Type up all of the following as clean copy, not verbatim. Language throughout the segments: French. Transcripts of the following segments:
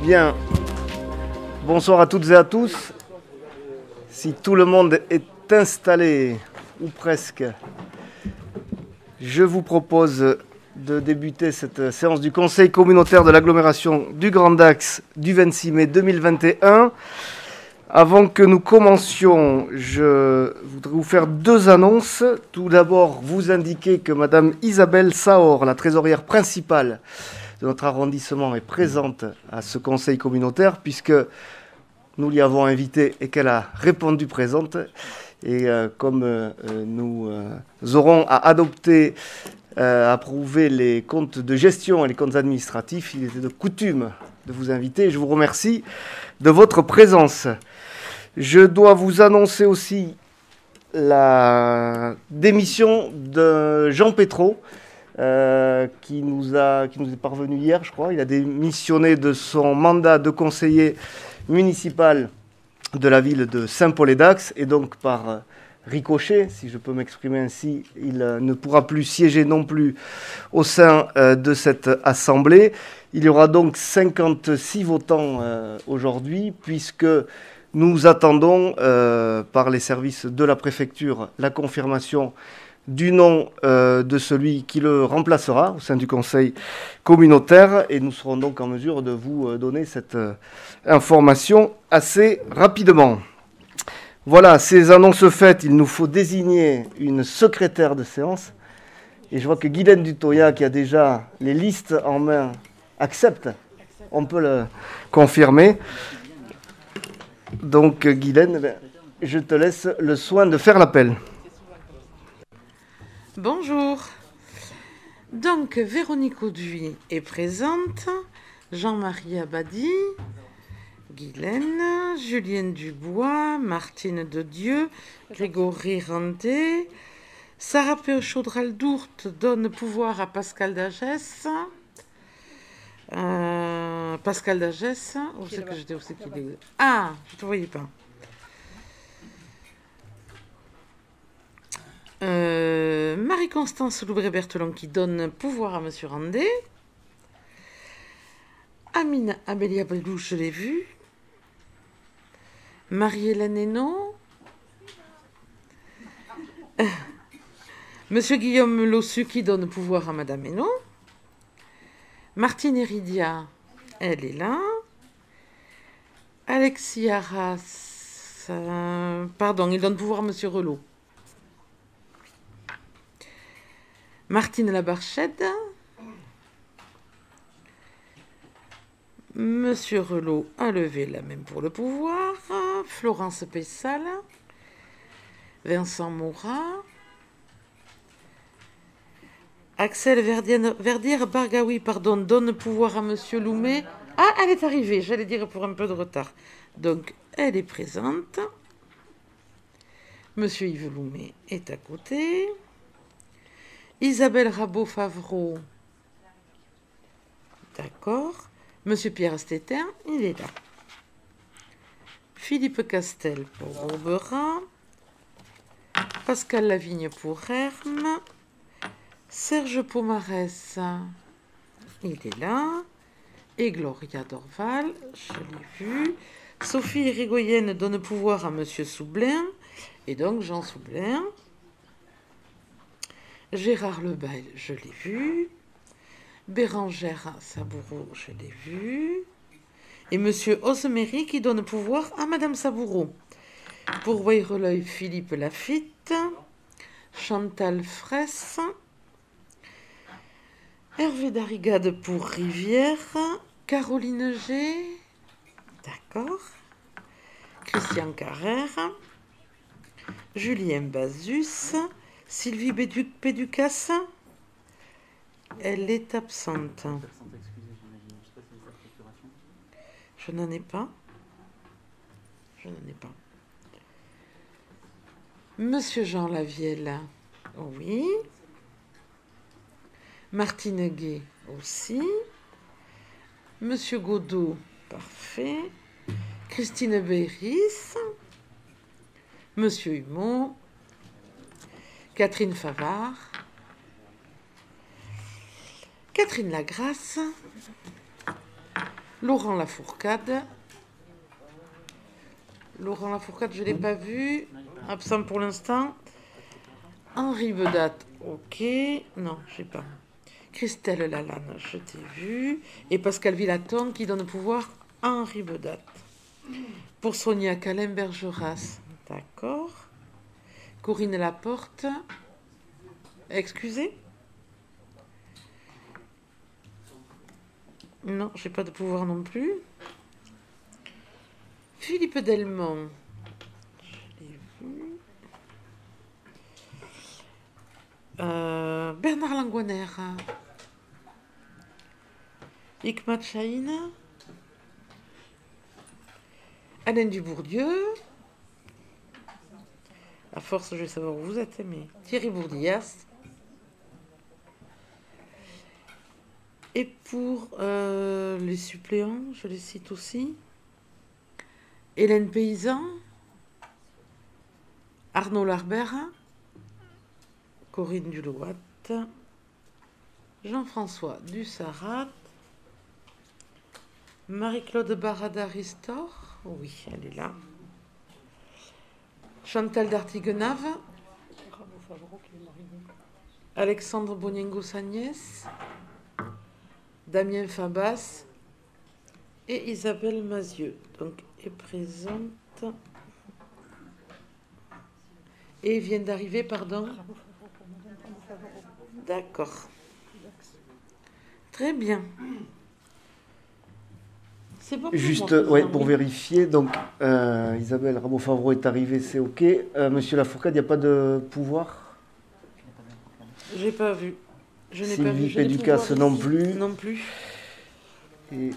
Bien, bonsoir à toutes et à tous. Si tout le monde est installé, ou presque, je vous propose de débuter cette séance du Conseil communautaire de l'agglomération du Grand Dax du 26 mai 2021. Avant que nous commencions, je voudrais vous faire deux annonces. Tout d'abord, vous indiquer que Madame Isabelle Saor, la trésorière principale de notre arrondissement, est présente à ce conseil communautaire, puisque nous l'y avons invitée et qu'elle a répondu présente. Et comme nous aurons à adopter, approuver les comptes de gestion et les comptes administratifs, il était de coutume de vous inviter. Je vous remercie de votre présence. Je dois vous annoncer aussi la démission de Jean Pétraud, qui nous est parvenu hier, je crois. Il a démissionné de son mandat de conseiller municipal de la ville de Saint-Paul-et-Dax, et donc par ricochet, si je peux m'exprimer ainsi, il ne pourra plus siéger non plus au sein de cette assemblée. Il y aura donc 56 votants aujourd'hui, puisque nous attendons par les services de la préfecture la confirmation du nom de celui qui le remplacera au sein du conseil communautaire, et nous serons donc en mesure de vous donner cette information assez rapidement. Voilà, ces annonces faites, il nous faut désigner une secrétaire de séance, et je vois que Guylaine Dutoya, qui a déjà les listes en main, accepte. On peut le confirmer. Donc Guylaine, je te laisse le soin de faire l'appel. Bonjour. Donc Véronique Auduit est présente, Jean-Marie Abadi, Guylaine, Julienne Dubois, Martine de Dieu, Grégory Ranté, Sarah Chaudral-Dourte donne pouvoir à Pascal Dagès. Pascal Dagès, où c'est que j'étais, où c'est qu'il est? Ah, je ne te voyais pas. Marie-Constance Loubré-Berthelon qui donne pouvoir à Monsieur Randé. Amine Amélie Abelou, je l'ai vu. Marie-Hélène Hénaud. Monsieur Guillaume Lossu qui donne pouvoir à Madame Hénaud. Martine Héridia, elle est là. Alexis Arras, pardon, il donne pouvoir à Monsieur Relot. Martine Labarchède. Monsieur Relot a levé la main pour le pouvoir. Florence Pessal. Vincent Morat. Axel Verdière-Bargaoui, pardon, donne pouvoir à Monsieur Loumet. Ah, elle est arrivée, j'allais dire pour un peu de retard. Donc, elle est présente. Monsieur Yves Loumet est à côté. Isabelle Rabot-Favreau. D'accord. Monsieur Pierre Astéter, il est là. Philippe Castel pour Bourbera. Pascal Lavigne pour Hermes. Serge Pomarès, il est là. Et Gloria Dorval, je l'ai vu. Sophie Irigoyenne donne pouvoir à Monsieur Soublin. Et donc Jean Soublin. Gérard Lebail, je l'ai vu. Bérangère Saboureau, je l'ai vu. Et Monsieur Osmery qui donne pouvoir à Madame Saboureau. Pour Wayreleuil, Philippe Lafitte. Chantal Fraisse. Hervé Darrigade pour Rivière. Caroline G. D'accord. Christian Carrère. Julien Bazus. Sylvie Péducas. Elle est absente. Je n'en ai pas. Je n'en ai pas. Monsieur Jean Lavielle. Oui. Martine Guay aussi. Monsieur Godot. Parfait. Christine Beyris. Monsieur Humot. Catherine Favard. Catherine Lagrasse. Laurent Lafourcade. Laurent Lafourcade, je ne l'ai pas vu. Absent pour l'instant. Henri Bedat, ok. Non, je n'ai pas. Christelle Lalanne, je t'ai vu. Et Pascal Villaton qui donne pouvoir à Henri Bedat. Pour Sonia Calin-Bergeras, d'accord. Corinne Laporte. Excusez. Non, j'ai pas de pouvoir non plus. Philippe Delmont. Je l'ai vu. Bernard Langoiner. Hikmat Chahine. Alain Dubourdieu. À force, je vais savoir où vous êtes, mais Thierry Bourdillas. Et pour les suppléants, je les cite aussi. Hélène Paysan, Arnaud Larbert, Corinne Dulouat, Jean-François Dussarat, Marie-Claude Barada-Ristor, oui, elle est là. Chantal Dartiguenave, Alexandre Boniengo-Sagnès, Damien Fabas et Isabelle Mazieux. Donc, est présente. Et vient d'arriver, pardon. D'accord. Très bien. C'est bon. Juste, pour vérifier, donc Isabelle Rabault-Favreau est arrivée, c'est OK. Monsieur Lafourcade, il n'y a pas de pouvoir? J'ai pas vu. Je n'ai pas vu. Sylvie Péducasse non plus. Non plus. Et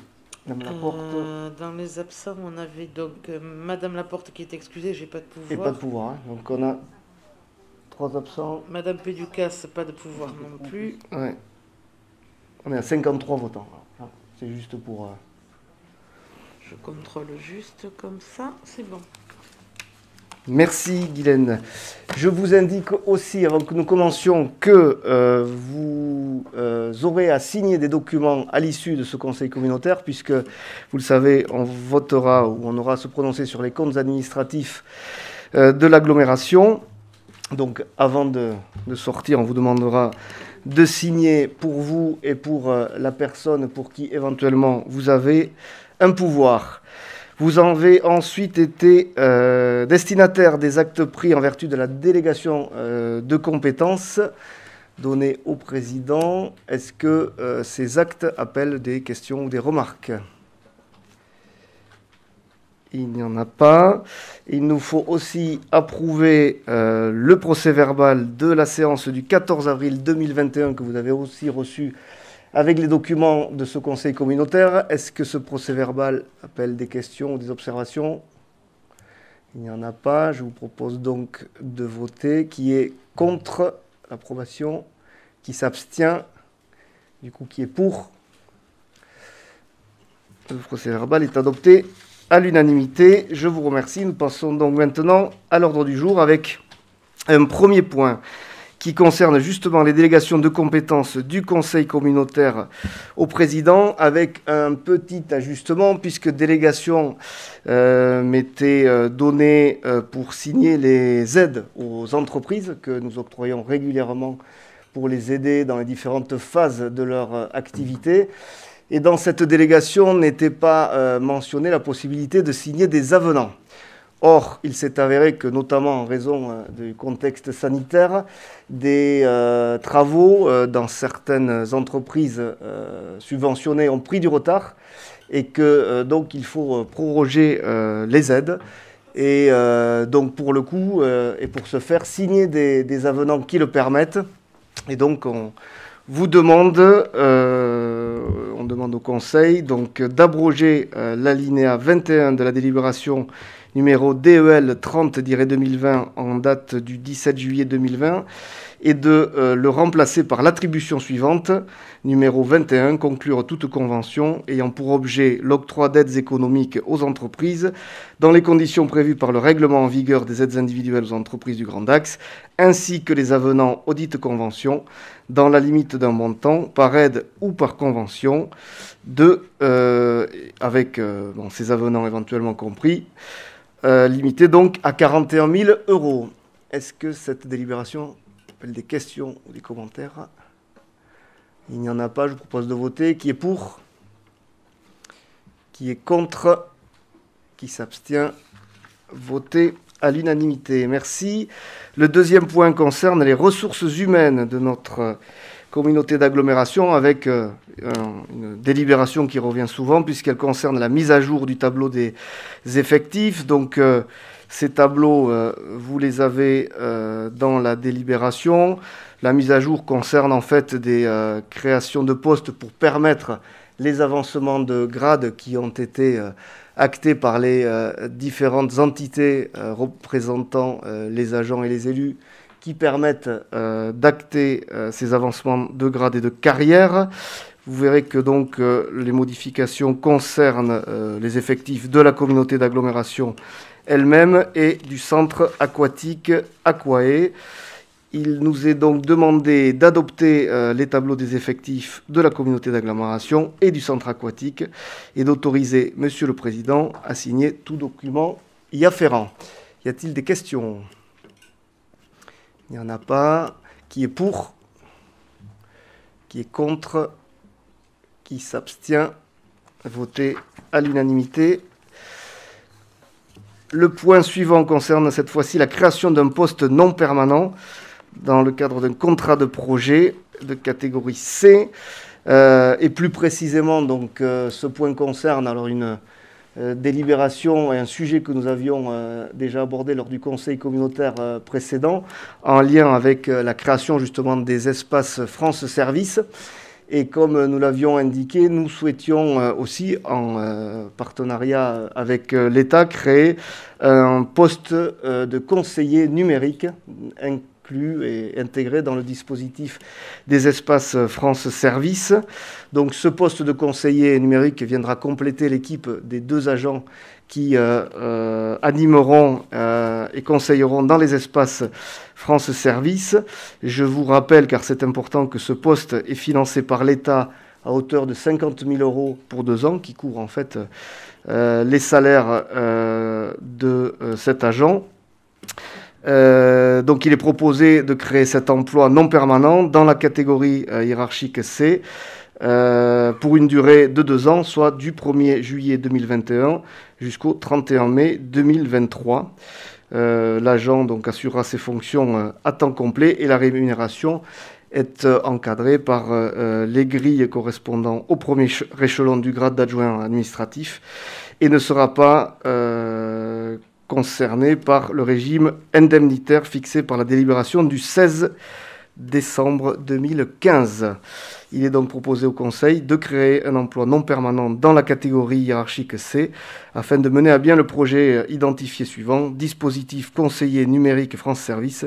Madame Laporte. Dans les absents, on avait donc Madame Laporte qui est excusée, j'ai pas de pouvoir. Et pas de pouvoir. Hein. Donc on a 3 absents. Madame Péducasse, pas de pouvoir non plus. Ouais. On est à 53 votants. C'est juste pour... Je contrôle juste comme ça, c'est bon. Merci Guylaine. Je vous indique aussi, avant que nous commencions, que vous aurez à signer des documents à l'issue de ce conseil communautaire, puisque, vous le savez, on votera ou on aura à se prononcer sur les comptes administratifs de l'agglomération. Donc, avant de sortir, on vous demandera de signer pour vous et pour la personne pour qui, éventuellement, vous avez un pouvoir. Vous avez ensuite été destinataire des actes pris en vertu de la délégation de compétences donnée au président. Est-ce que ces actes appellent des questions ou des remarques? Il n'y en a pas. Il nous faut aussi approuver le procès-verbal de la séance du 14 avril 2021 que vous avez aussi reçu avec les documents de ce conseil communautaire. Est-ce que ce procès-verbal appelle des questions ou des observations? Il n'y en a pas. Je vous propose donc de voter. Qui est contre l'approbation? Qui s'abstient? Du coup, qui est pour? Le procès-verbal est adopté à l'unanimité. Je vous remercie. Nous passons donc maintenant à l'ordre du jour avec un premier point qui concerne justement les délégations de compétences du Conseil communautaire au président, avec un petit ajustement, puisque délégation m'était donnée pour signer les aides aux entreprises que nous octroyons régulièrement pour les aider dans les différentes phases de leur activité. Et dans cette délégation n'était pas mentionnée la possibilité de signer des avenants. Or, il s'est avéré que, notamment en raison du contexte sanitaire, des travaux dans certaines entreprises subventionnées ont pris du retard et que donc il faut proroger les aides. Et donc pour le coup, et pour ce faire, signer des avenants qui le permettent. Et donc on demande au Conseil donc d'abroger l'alinéa 21 de la délibération numéro DEL 30-2020 en date du 17 juillet 2020 et de le remplacer par l'attribution suivante, numéro 21, conclure toute convention ayant pour objet l'octroi d'aides économiques aux entreprises dans les conditions prévues par le règlement en vigueur des aides individuelles aux entreprises du Grand Axe, ainsi que les avenants aux dites conventions, dans la limite d'un montant, par aide ou par convention, avec ces avenants éventuellement compris, limité donc à 41 000 €. Est-ce que cette délibération appelle des questions ou des commentaires? Il n'y en a pas, je vous propose de voter. Qui est pour? Qui est contre? Qui s'abstient? Voté à l'unanimité. Merci. Le deuxième point concerne les ressources humaines de notre communauté d'agglomération avec une délibération qui revient souvent puisqu'elle concerne la mise à jour du tableau des effectifs. Donc, ces tableaux, vous les avez dans la délibération. La mise à jour concerne en fait des créations de postes pour permettre les avancements de grade qui ont été actés par les différentes entités représentant les agents et les élus qui permettent d'acter ces avancements de grade et de carrière. Vous verrez que donc les modifications concernent les effectifs de la communauté d'agglomération elle-même et du centre aquatique Aquae. Il nous est donc demandé d'adopter les tableaux des effectifs de la communauté d'agglomération et du centre aquatique et d'autoriser Monsieur le Président à signer tout document y afférent. Y a-t-il des questions? Il n'y en a pas. Qui est pour? Qui est contre? Qui s'abstient? Voté à l'unanimité. Le point suivant concerne cette fois-ci la création d'un poste non permanent dans le cadre d'un contrat de projet de catégorie C. Et plus précisément, donc, ce point concerne alors une délibération et un sujet que nous avions déjà abordé lors du conseil communautaire précédent, en lien avec la création justement des espaces France Service. Et comme nous l'avions indiqué, nous souhaitions aussi, en partenariat avec l'État, créer un poste de conseiller numérique inclus et intégré dans le dispositif des espaces France Service. Donc ce poste de conseiller numérique viendra compléter l'équipe des 2 agents qui animeront et conseilleront dans les espaces France Service. Je vous rappelle, car c'est important, que ce poste est financé par l'État à hauteur de 50 000 € pour 2 ans, qui couvre en fait les salaires de cet agent. Donc il est proposé de créer cet emploi non permanent dans la catégorie hiérarchique C pour une durée de 2 ans, soit du 1er juillet 2021 jusqu'au 31 mai 2023. L'agent donc assurera ses fonctions à temps complet et la rémunération est encadrée par les grilles correspondant au premier échelon du grade d'adjoint administratif et ne sera pas concerné par le régime indemnitaire fixé par la délibération du 16 décembre 2015. Il est donc proposé au Conseil de créer un emploi non permanent dans la catégorie hiérarchique C afin de mener à bien le projet identifié suivant, dispositif conseiller numérique France Service,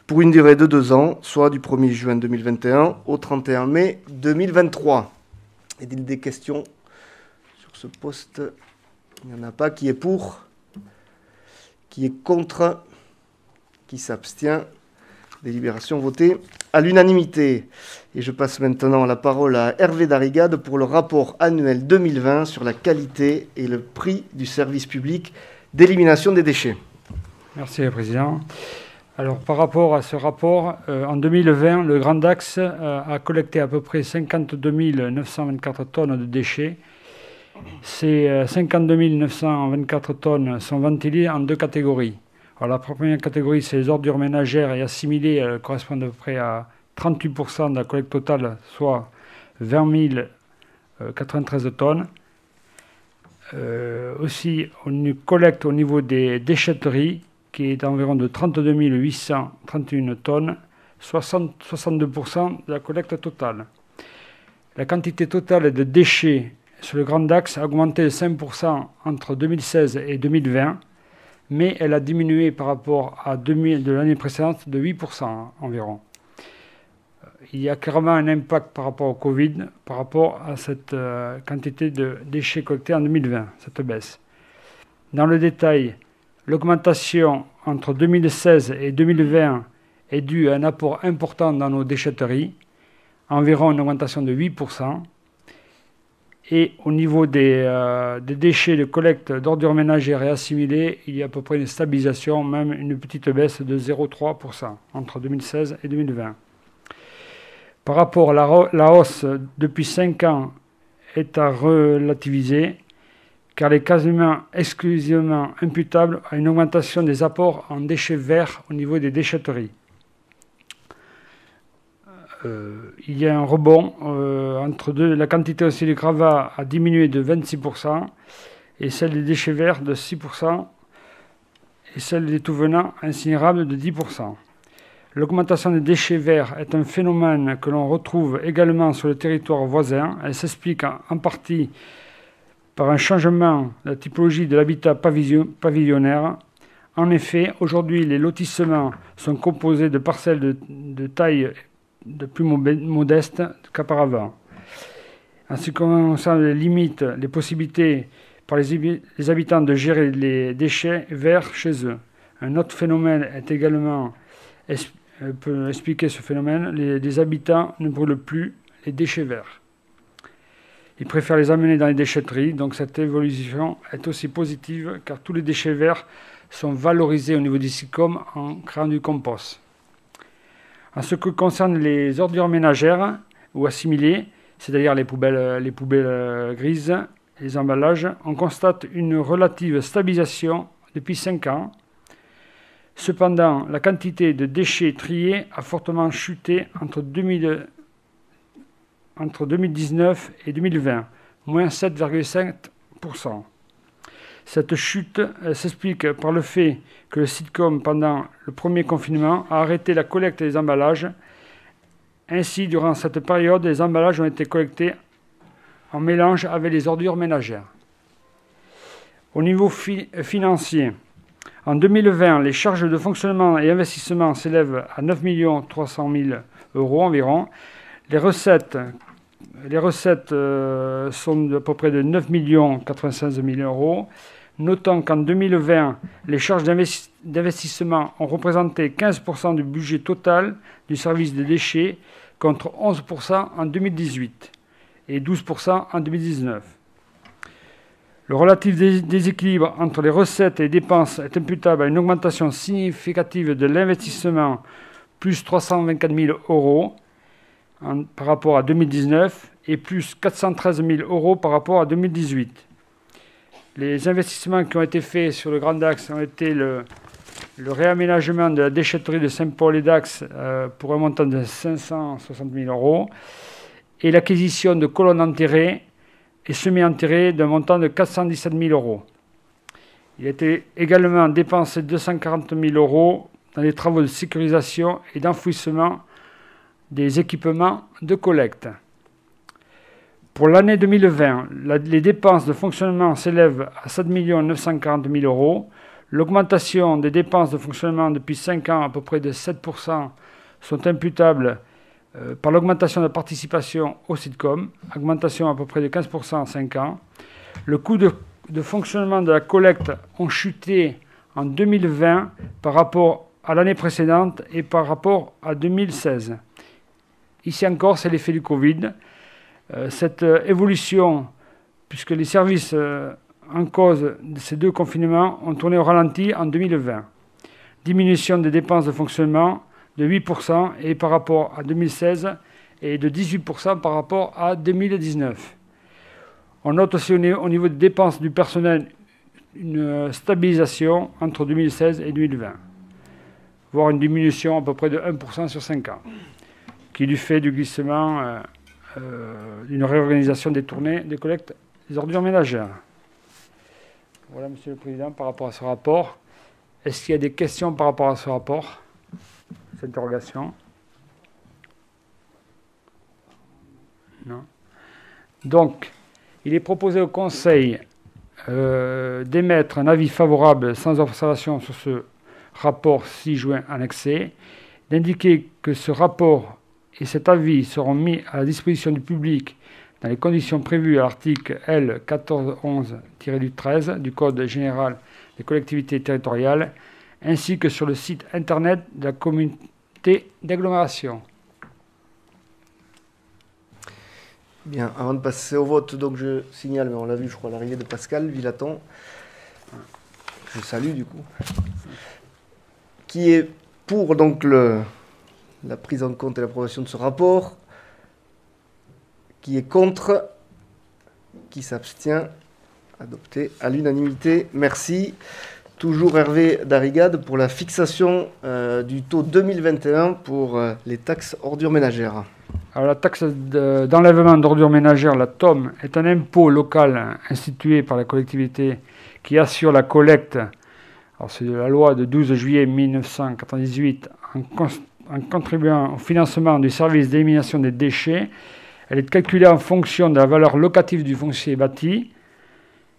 pour une durée de 2 ans, soit du 1er juin 2021 au 31 mai 2023. Est-il des questions sur ce poste? Il n'y en a pas. Qui est pour? Qui est contre? Qui s'abstient? Délibération votée à l'unanimité. Et je passe maintenant la parole à Hervé Darrigade pour le rapport annuel 2020 sur la qualité et le prix du service public d'élimination des déchets. Merci, le Président. Alors, par rapport à ce rapport, en 2020, le Grand Axe a collecté à peu près 52 924 tonnes de déchets. Ces 52 924 tonnes sont ventilées en 2 catégories. Alors, la première catégorie, c'est les ordures ménagères et assimilées, correspondent à peu près à 38% de la collecte totale, soit 20 093 tonnes. Aussi, on collecte au niveau des déchetteries, qui est d'environ de 32 831 tonnes, 62% de la collecte totale. La quantité totale de déchets sur le Grand Axe a augmenté de 5% entre 2016 et 2020. mais elle a diminué par rapport à de l'année précédente de 8% environ. Il y a clairement un impact par rapport au Covid, par rapport à cette quantité de déchets collectés en 2020, cette baisse. Dans le détail, l'augmentation entre 2016 et 2020 est due à un apport important dans nos déchetteries, environ une augmentation de 8%. Et au niveau des déchets de collecte d'ordures ménagères et assimilées, il y a à peu près une stabilisation, même une petite baisse de 0,3% entre 2016 et 2020. Par rapport à la hausse depuis 5 ans est à relativiser, car elle est quasiment exclusivement imputable à une augmentation des apports en déchets verts au niveau des déchetteries. Il y a un rebond entre la quantité aussi de gravats a diminué de 26% et celle des déchets verts de 6% et celle des tout venants incinérables de 10%. L'augmentation des déchets verts est un phénomène que l'on retrouve également sur le territoire voisin. Elle s'explique en partie par un changement de la typologie de l'habitat pavillonnaire. En effet, aujourd'hui, les lotissements sont composés de parcelles de taille de plus modeste qu'auparavant. En ce qui concerne les limites, les possibilités par les habitants de gérer les déchets verts chez eux. Un autre phénomène est également peut expliquer ce phénomène. Les habitants ne brûlent plus les déchets verts. Ils préfèrent les amener dans les déchetteries, donc cette évolution est aussi positive car tous les déchets verts sont valorisés au niveau du SICOM en créant du compost. En ce qui concerne les ordures ménagères ou assimilées, c'est-à-dire les poubelles grises, les emballages, on constate une relative stabilisation depuis 5 ans. Cependant, la quantité de déchets triés a fortement chuté entre 2019 et 2020, moins 7,5%. Cette chute s'explique par le fait que le SICOM, pendant le premier confinement, a arrêté la collecte des emballages. Ainsi, durant cette période, les emballages ont été collectés en mélange avec les ordures ménagères. Au niveau financier, en 2020, les charges de fonctionnement et investissement s'élèvent à 9 300 000 € environ. Les recettes sont à peu près de 9 96 000 €. Notons qu'en 2020, les charges d'investissement ont représenté 15% du budget total du service des déchets contre 11% en 2018 et 12% en 2019. Le relatif déséquilibre entre les recettes et les dépenses est imputable à une augmentation significative de l'investissement, plus 324 000 € par rapport à 2019 et plus 413 000 € par rapport à 2018. Les investissements qui ont été faits sur le Grand Axe ont été le réaménagement de la déchetterie de Saint-Paul-et-Dax pour un montant de 560 000 € et l'acquisition de colonnes enterrées et semi-enterrées d'un montant de 417 000 €. Il a été également dépensé 240 000 € dans les travaux de sécurisation et d'enfouissement des équipements de collecte. Pour l'année 2020, les dépenses de fonctionnement s'élèvent à 7 940 000 €. L'augmentation des dépenses de fonctionnement depuis 5 ans, à peu près de 7%, sont imputables par l'augmentation de la participation au SICOM, augmentation à peu près de 15% en 5 ans. Le coût de fonctionnement de la collecte ont chuté en 2020 par rapport à l'année précédente et par rapport à 2016. Ici encore, c'est l'effet du Covid. Cette évolution, puisque les services en cause de ces deux confinements ont tourné au ralenti en 2020. Diminution des dépenses de fonctionnement de 8% et par rapport à 2016 et de 18% par rapport à 2019. On note aussi au niveau des dépenses du personnel une stabilisation entre 2016 et 2020, voire une diminution à peu près de 1% sur 5 ans, qui est du fait du glissement d'une réorganisation des tournées des collectes des ordures ménagères. Voilà, Monsieur le Président, par rapport à ce rapport. Est-ce qu'il y a des questions par rapport à ce rapport, cette interrogation? Non. Donc, il est proposé au Conseil d'émettre un avis favorable sans observation sur ce rapport 6 juin annexé, d'indiquer que ce rapport et cet avis seront mis à la disposition du public dans les conditions prévues à l'article L. 1411-13 du Code général des collectivités territoriales, ainsi que sur le site internet de la communauté d'agglomération. Bien, avant de passer au vote, donc je signale, mais on l'a vu, je crois, l'arrivée de Pascal Villaton. Je salue du coup. Qui est pour donc la prise en compte et l'approbation de ce rapport? Qui est contre? Qui s'abstient? Adopté à l'unanimité. Merci. Toujours Hervé Darrigade pour la fixation du taux 2021 pour les taxes ordures ménagères. Alors, la taxe d'enlèvement d'ordures ménagères, la TOM, est un impôt local institué par la collectivité qui assure la collecte. Alors, c'est de la loi de 12 juillet 1998 en contribuant au financement du service d'élimination des déchets. Elle est calculée en fonction de la valeur locative du foncier bâti.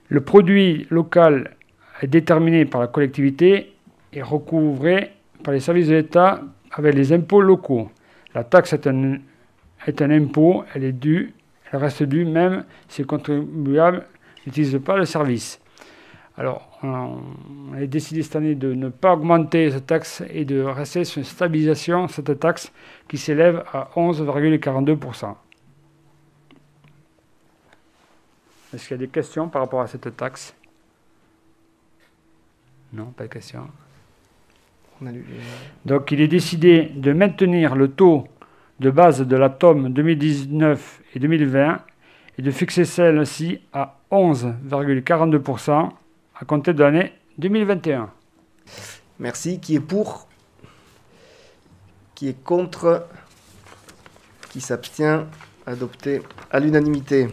Le produit local est déterminé par la collectivité et recouvré par les services de l'État avec les impôts locaux. La taxe est un impôt, elle est due, elle reste due même si le contribuable n'utilise pas le service. Alors, on a décidé cette année de ne pas augmenter cette taxe et de rester sur une stabilisation de cette taxe qui s'élève à 11,42%. Est-ce qu'il y a des questions par rapport à cette taxe? Non, pas de questions. Donc, il est décidé de maintenir le taux de base de la TOM 2019 et 2020 et de fixer celle-ci à 11,42% à compter de l'année 2021. Merci. Qui est pour? Qui est contre? Qui s'abstient? Adopté à l'unanimité.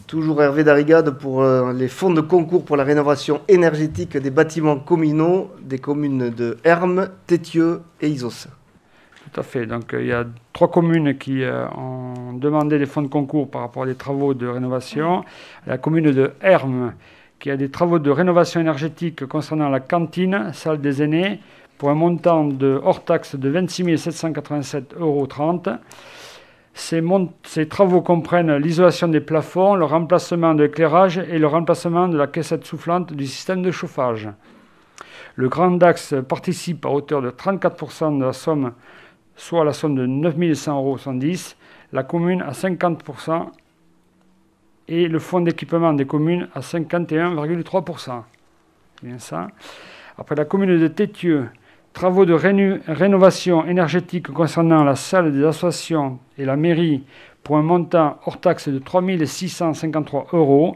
Toujours Hervé Darrigade pour les fonds de concours pour la rénovation énergétique des bâtiments communaux des communes de Hermes, Tétieux et Isos. Tout à fait. Donc, il y a 3 communes qui ont demandé des fonds de concours par rapport à des travaux de rénovation. La commune de Hermes, qui a des travaux de rénovation énergétique concernant la cantine, salle des aînés, pour un montant de hors taxe de 26 787,30 €. Ces travaux comprennent l'isolation des plafonds, le remplacement de l'éclairage et le remplacement de la caissette soufflante du système de chauffage. Le Grand Dax participe à hauteur de 34% de la somme, soit la somme de 9 100,70 €, la commune à 50% et le fonds d'équipement des communes à 51,3%. C'est bien ça. Après, la commune de Tétieux, travaux de rénovation énergétique concernant la salle des associations et la mairie pour un montant hors taxe de 3 653 €.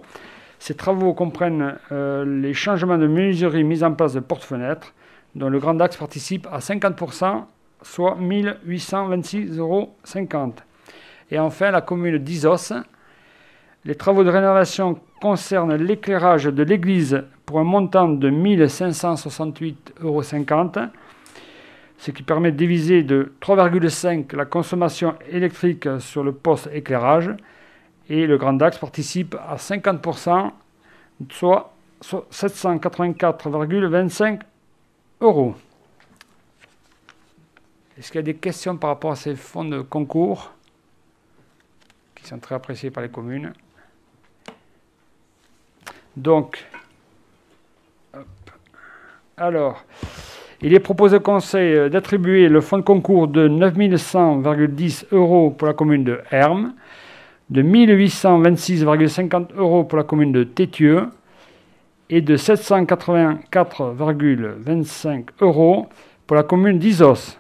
Ces travaux comprennent les changements de menuiserie mis en place de porte-fenêtres, dont le Grand Dax participe à 50%, soit 1 826,50 €. Et enfin, la commune d'Isos, les travaux de rénovation concernent l'éclairage de l'église pour un montant de 1 568,50 €, ce qui permet de diviser de 3,5 la consommation électrique sur le poste éclairage. Et le Grand Dax participe à 50%, soit 784,25 €. Est-ce qu'il y a des questions par rapport à ces fonds de concours qui sont très appréciés par les communes? Donc, alors, il est proposé au Conseil d'attribuer le fonds de concours de 9 100,10 € pour la commune de Hermes, de 1 826,50 € pour la commune de Tétieux et de 784,25 € pour la commune d'Isos,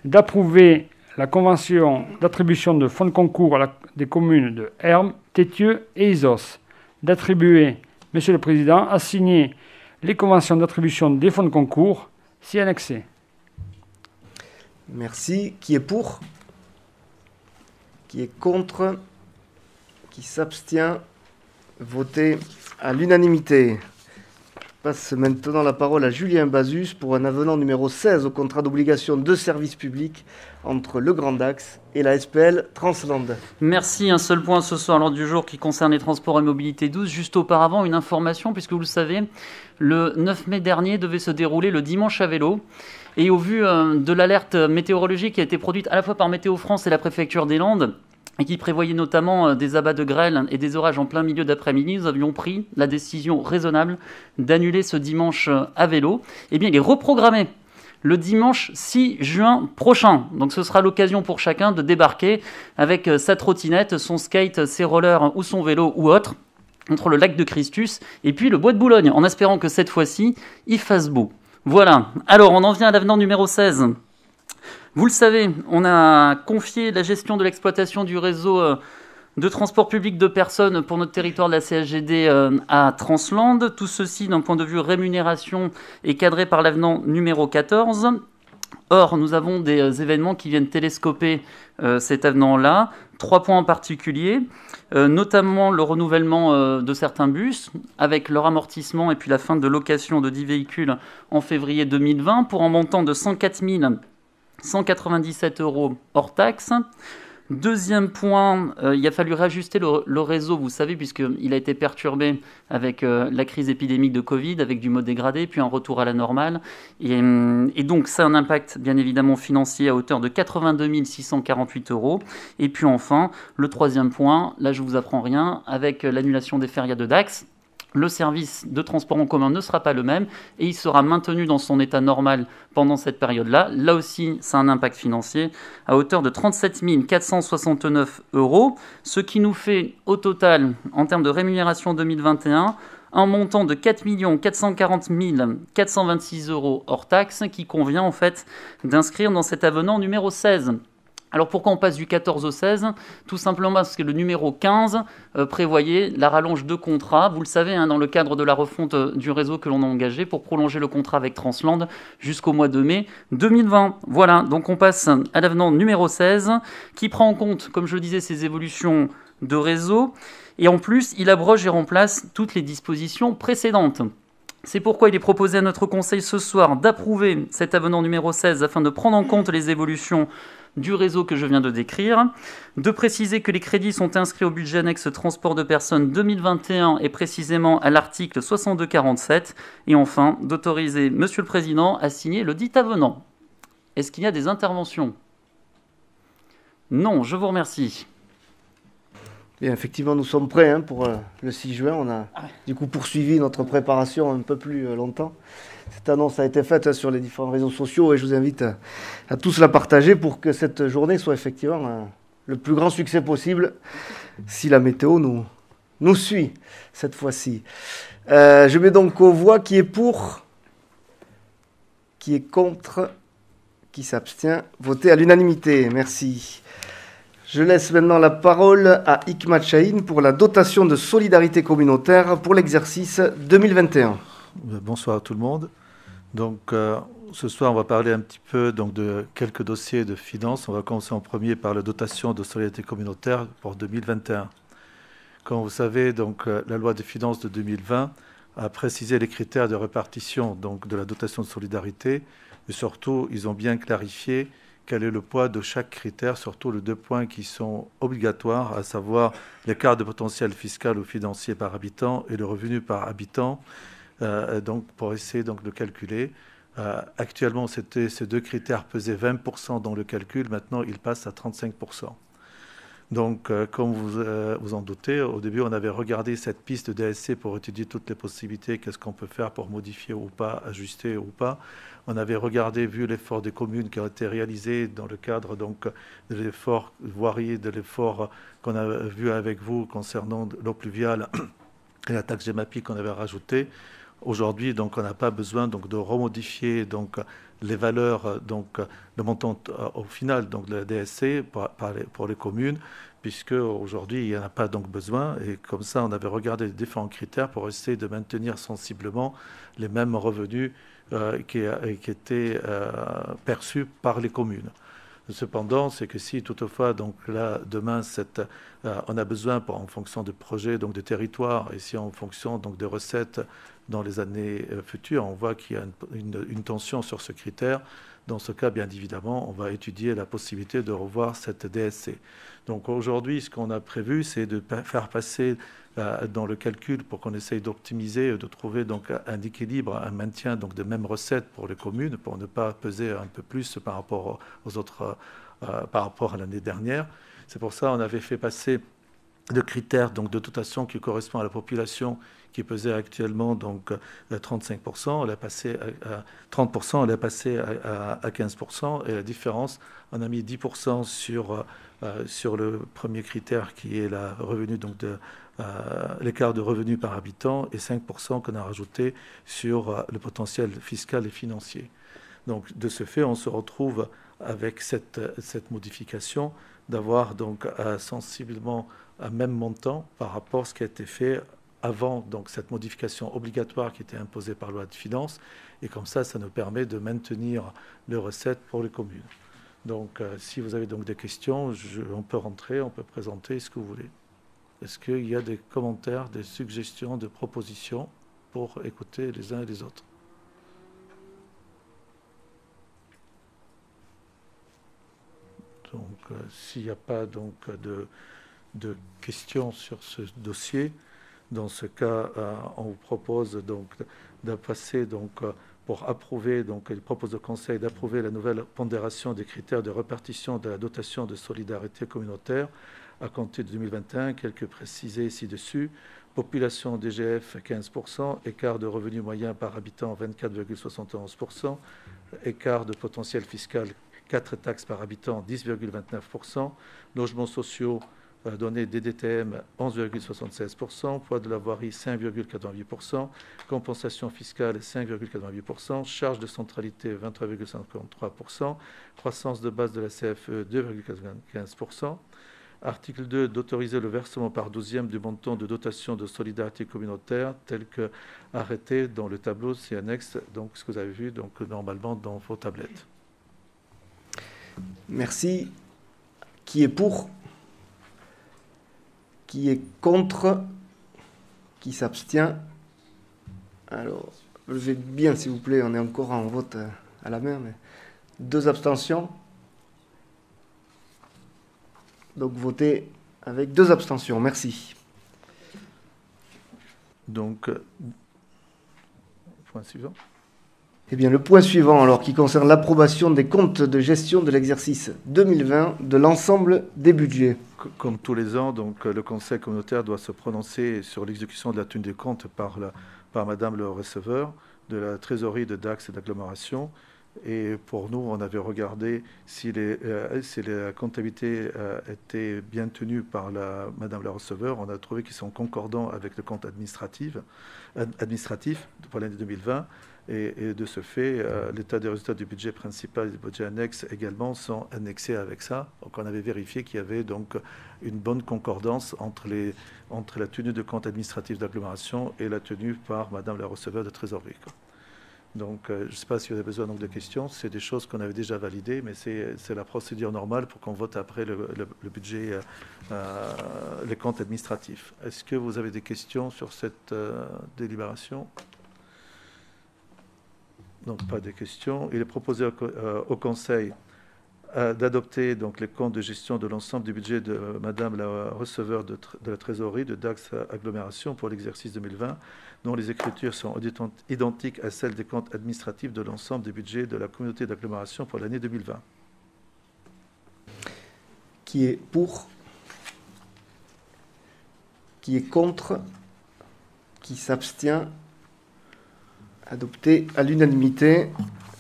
d'approuver la convention d'attribution de fonds de concours des communes de Hermes, Tétieux et Isos, d'attribuer, Monsieur le Président, à signer les conventions d'attribution des fonds de concours si annexées. Merci. Qui est pour? Qui est contre? Qui s'abstient? Voté à l'unanimité. Je passe maintenant la parole à Julien Bazus pour un avenant numéro 16 au contrat d'obligation de service public entre le Grand Dax et la SPL Transland. Merci. Un seul point ce soir à l'ordre du jour qui concerne les transports et mobilité douce. Juste auparavant, une information, puisque vous le savez, le 9 mai dernier devait se dérouler le dimanche à vélo. Et au vu de l'alerte météorologique qui a été produite à la fois par Météo France et la préfecture des Landes, et qui prévoyait notamment des abats de grêle et des orages en plein milieu d'après-midi, nous avions pris la décision raisonnable d'annuler ce dimanche à vélo. Eh bien, il est reprogrammé le dimanche 6 juin prochain. Donc ce sera l'occasion pour chacun de débarquer avec sa trottinette, son skate, ses rollers ou son vélo ou autre entre le lac de Christus et puis le bois de Boulogne, en espérant que cette fois-ci, il fasse beau. Voilà. Alors, on en vient à l'avenant numéro 16. Vous le savez, on a confié la gestion de l'exploitation du réseau de transport public de personnes pour notre territoire de la CSGD à Transland. Tout ceci, d'un point de vue rémunération, est cadré par l'avenant numéro 14. Or, nous avons des événements qui viennent télescoper cet avenant-là. 3 points en particulier, notamment le renouvellement de certains bus avec leur amortissement et puis la fin de location de 10 véhicules en février 2020 pour un montant de 104 197 € hors taxe. Deuxième point, il a fallu réajuster le réseau, vous savez, puisqu'il a été perturbé avec la crise épidémique de Covid, avec du mode dégradé, puis un retour à la normale. Et donc, ça a un impact, bien évidemment, financier à hauteur de 82 648 €. Et puis enfin, le troisième point, là, je ne vous apprends rien, avec l'annulation des férias de Dax. Le service de transport en commun ne sera pas le même et il sera maintenu dans son état normal pendant cette période-là. Là aussi, ça a un impact financier à hauteur de 37 469 €, ce qui nous fait au total, en termes de rémunération 2021, un montant de 4 440 426 € hors taxe qui convient en fait d'inscrire dans cet avenant numéro 16. Alors pourquoi on passe du 14 au 16 ? Tout simplement parce que le numéro 15 prévoyait la rallonge de contrat, vous le savez, dans le cadre de la refonte du réseau que l'on a engagé pour prolonger le contrat avec Transland jusqu'au mois de mai 2020. Voilà, donc on passe à l'avenant numéro 16 qui prend en compte, comme je le disais, ces évolutions de réseau et en plus il abroge et remplace toutes les dispositions précédentes. C'est pourquoi il est proposé à notre Conseil ce soir d'approuver cet avenant numéro 16 afin de prendre en compte les évolutions du réseau que je viens de décrire, de préciser que les crédits sont inscrits au budget annexe transport de personnes 2021 et précisément à l'article 6247, et enfin d'autoriser Monsieur le Président à signer le dit avenant. Est-ce qu'il y a des interventions ? Non, je vous remercie. Bien, effectivement, nous sommes prêts pour le 6 juin. On a du coup poursuivi notre préparation un peu plus longtemps. Cette annonce a été faite sur les différents réseaux sociaux et je vous invite à tous la partager pour que cette journée soit effectivement le plus grand succès possible si la météo nous suit cette fois-ci. Je mets donc aux voix qui est pour, qui est contre, qui s'abstient. Voté à l'unanimité. Merci. Je laisse maintenant la parole à Hikmat Chahine pour la dotation de solidarité communautaire pour l'exercice 2021. Bonsoir à tout le monde. Donc, ce soir, on va parler un petit peu de quelques dossiers de finances. On va commencer en premier par la dotation de solidarité communautaire pour 2021. Comme vous savez, la loi des finances de 2020 a précisé les critères de répartition de la dotation de solidarité. Et surtout, ils ont bien clarifié quel est le poids de chaque critère, surtout les 2 points qui sont obligatoires, à savoir l'écart de potentiel fiscal ou financier par habitant et le revenu par habitant, pour essayer de calculer. Actuellement, ces 2 critères pesaient 20% dans le calcul, maintenant ils passent à 35%. Donc, comme vous en doutez, au début, on avait regardé cette piste de DSC pour étudier toutes les possibilités, qu'est-ce qu'on peut faire pour modifier ou pas, ajuster ou pas. On avait regardé, vu l'effort des communes qui ont été réalisé dans le cadre de l'effort voirie, de l'effort qu'on a vu avec vous concernant l'eau pluviale et la taxe GEMAPI qu'on avait rajoutée. Aujourd'hui, on n'a pas besoin de remodifier les valeurs, le montant au final de la DSC pour les communes, puisque aujourd'hui il n'y en a pas besoin. Et comme ça, on avait regardé les différents critères pour essayer de maintenir sensiblement les mêmes revenus qui étaient perçus par les communes. Cependant, c'est que si toutefois, donc là, demain, on a besoin, en fonction de projets, donc de territoires, et si en fonction donc de recettes dans les années futures, on voit qu'il y a une tension sur ce critère, dans ce cas, bien évidemment, on va étudier la possibilité de revoir cette DSC. Donc aujourd'hui, ce qu'on a prévu, c'est de faire passer dans le calcul pour qu'on essaye d'optimiser, de trouver donc un équilibre, un maintien donc de mêmes recettes pour les communes, pour ne pas peser un peu plus par rapport aux autres, par rapport à l'année dernière. C'est pour ça qu'on avait fait passer le critère donc de dotation qui correspond à la population qui pesait actuellement donc 35%, elle a passé à 30%, elle est passée à 15%, et la différence, on a mis 10% sur le premier critère qui est la revenu donc l'écart de revenus par habitant, et 5% qu'on a rajouté sur le potentiel fiscal et financier. Donc de ce fait, on se retrouve avec cette modification d'avoir donc sensiblement un même montant par rapport à ce qui a été fait avant donc cette modification obligatoire qui était imposée par loi de finances, et comme ça nous permet de maintenir les recettes pour les communes. Donc si vous avez donc des questions, on peut rentrer, on peut présenter ce que vous voulez. Est-ce qu'il y a des commentaires, des suggestions, des propositions pour écouter les uns et les autres? Donc s'il n'y a pas donc de questions sur ce dossier, dans ce cas, on vous propose donc de passer donc pour approuver, donc il propose au Conseil d'approuver la nouvelle pondération des critères de répartition de la dotation de solidarité communautaire à compter de 2021, quelques précisés ci-dessus. Population DGF 15%, écart de revenu moyen par habitant 24,71%, écart de potentiel fiscal 4 taxes par habitant 10,29%, logements sociaux données DDTM 11,76%, poids de la voirie 5,88%, compensation fiscale 5,88%, charge de centralité 23,53%, croissance de base de la CFE 2,95%. Article 2, d'autoriser le versement par 12e du montant de dotation de solidarité communautaire tel que arrêté dans le tableau, c'est annexe, donc ce que vous avez vu donc, normalement dans vos tablettes. Merci. Qui est pour? Qui est contre? Qui s'abstient? Alors, levez bien s'il vous plaît, on est encore en vote à la main. Mais 2 abstentions. Donc votez avec 2 abstentions. Merci. Donc, point suivant. Eh bien, le point suivant, alors, qui concerne l'approbation des comptes de gestion de l'exercice 2020 de l'ensemble des budgets. Comme tous les ans, donc, le Conseil communautaire doit se prononcer sur l'exécution de la tenue des comptes par Madame le receveur de la trésorerie de Dax et d'agglomération. Et pour nous, on avait regardé si la comptabilité était bien tenue par Madame la receveur. On a trouvé qu'ils sont concordants avec le compte administratif pour l'année 2020. Et de ce fait, l'état des résultats du budget principal et du budget annexe également sont annexés avec ça. Donc on avait vérifié qu'il y avait donc une bonne concordance entre la tenue de compte administratif d'agglomération et la tenue par Madame la receveur de trésorerie. Donc je ne sais pas si vous avez besoin donc, de questions. C'est des choses qu'on avait déjà validées, mais c'est la procédure normale pour qu'on vote après le budget, les comptes administratifs. Est-ce que vous avez des questions sur cette délibération ? Donc, pas de questions. Il est proposé au Conseil d'adopter donc les comptes de gestion de l'ensemble du budget de Madame la receveur de la trésorerie de Dax Agglomération pour l'exercice 2020, dont les écritures sont identiques à celles des comptes administratifs de l'ensemble des budgets de la communauté d'agglomération pour l'année 2020. Qui est pour? Qui est contre? Qui s'abstient? Adopté à l'unanimité.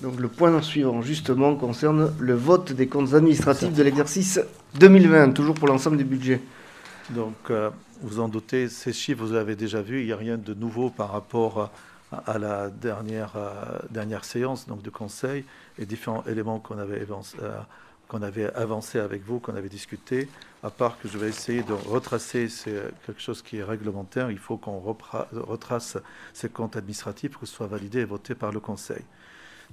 Donc le point suivant, justement, concerne le vote des comptes administratifs de l'exercice 2020, toujours pour l'ensemble du budget. Donc, vous en doutez, ces chiffres, vous avez déjà vus, il n'y a rien de nouveau par rapport à la dernière séance donc, de conseil et différents éléments qu'on avait avancé avec vous, qu'on avait discuté, à part que je vais essayer de retracer, c'est quelque chose qui est réglementaire, il faut qu'on retrace ces comptes administratifs pour que ce soit validé et voté par le Conseil.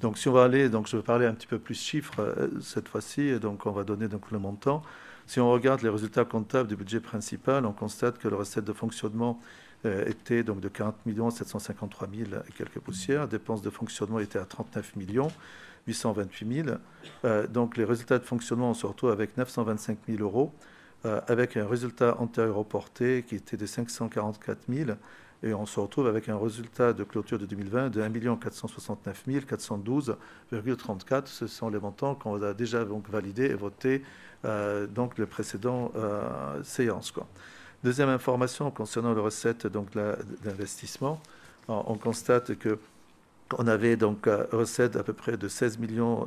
Donc si on va aller, donc je vais parler un petit peu plus chiffres cette fois-ci, donc on va donner donc le montant. Si on regarde les résultats comptables du budget principal, on constate que le recette de fonctionnement était donc de 40 753 000 et quelques poussières. Dépenses de fonctionnement étaient à 39 828 000. Donc les résultats de fonctionnement, on se retrouve avec 925 000 euros, avec un résultat antérieur reporté qui était de 544 000. Et on se retrouve avec un résultat de clôture de 2020 de 1 469 412,34. Ce sont les montants qu'on a déjà donc validés et votés donc les précédentes séances, quoi. Deuxième information concernant les recettes d'investissement, on constate que on avait donc recettes à peu près de 16 millions,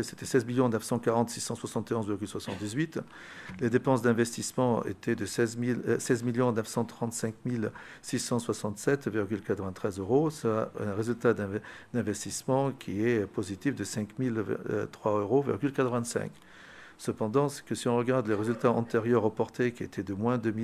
c'était 16 940 671,78. Les dépenses d'investissement étaient de 16 935 667,93 euros. C'est un résultat d'investissement qui est positif de 5 003,85 euros. Cependant, c'est que si on regarde les résultats antérieurs reportés qui étaient de moins 2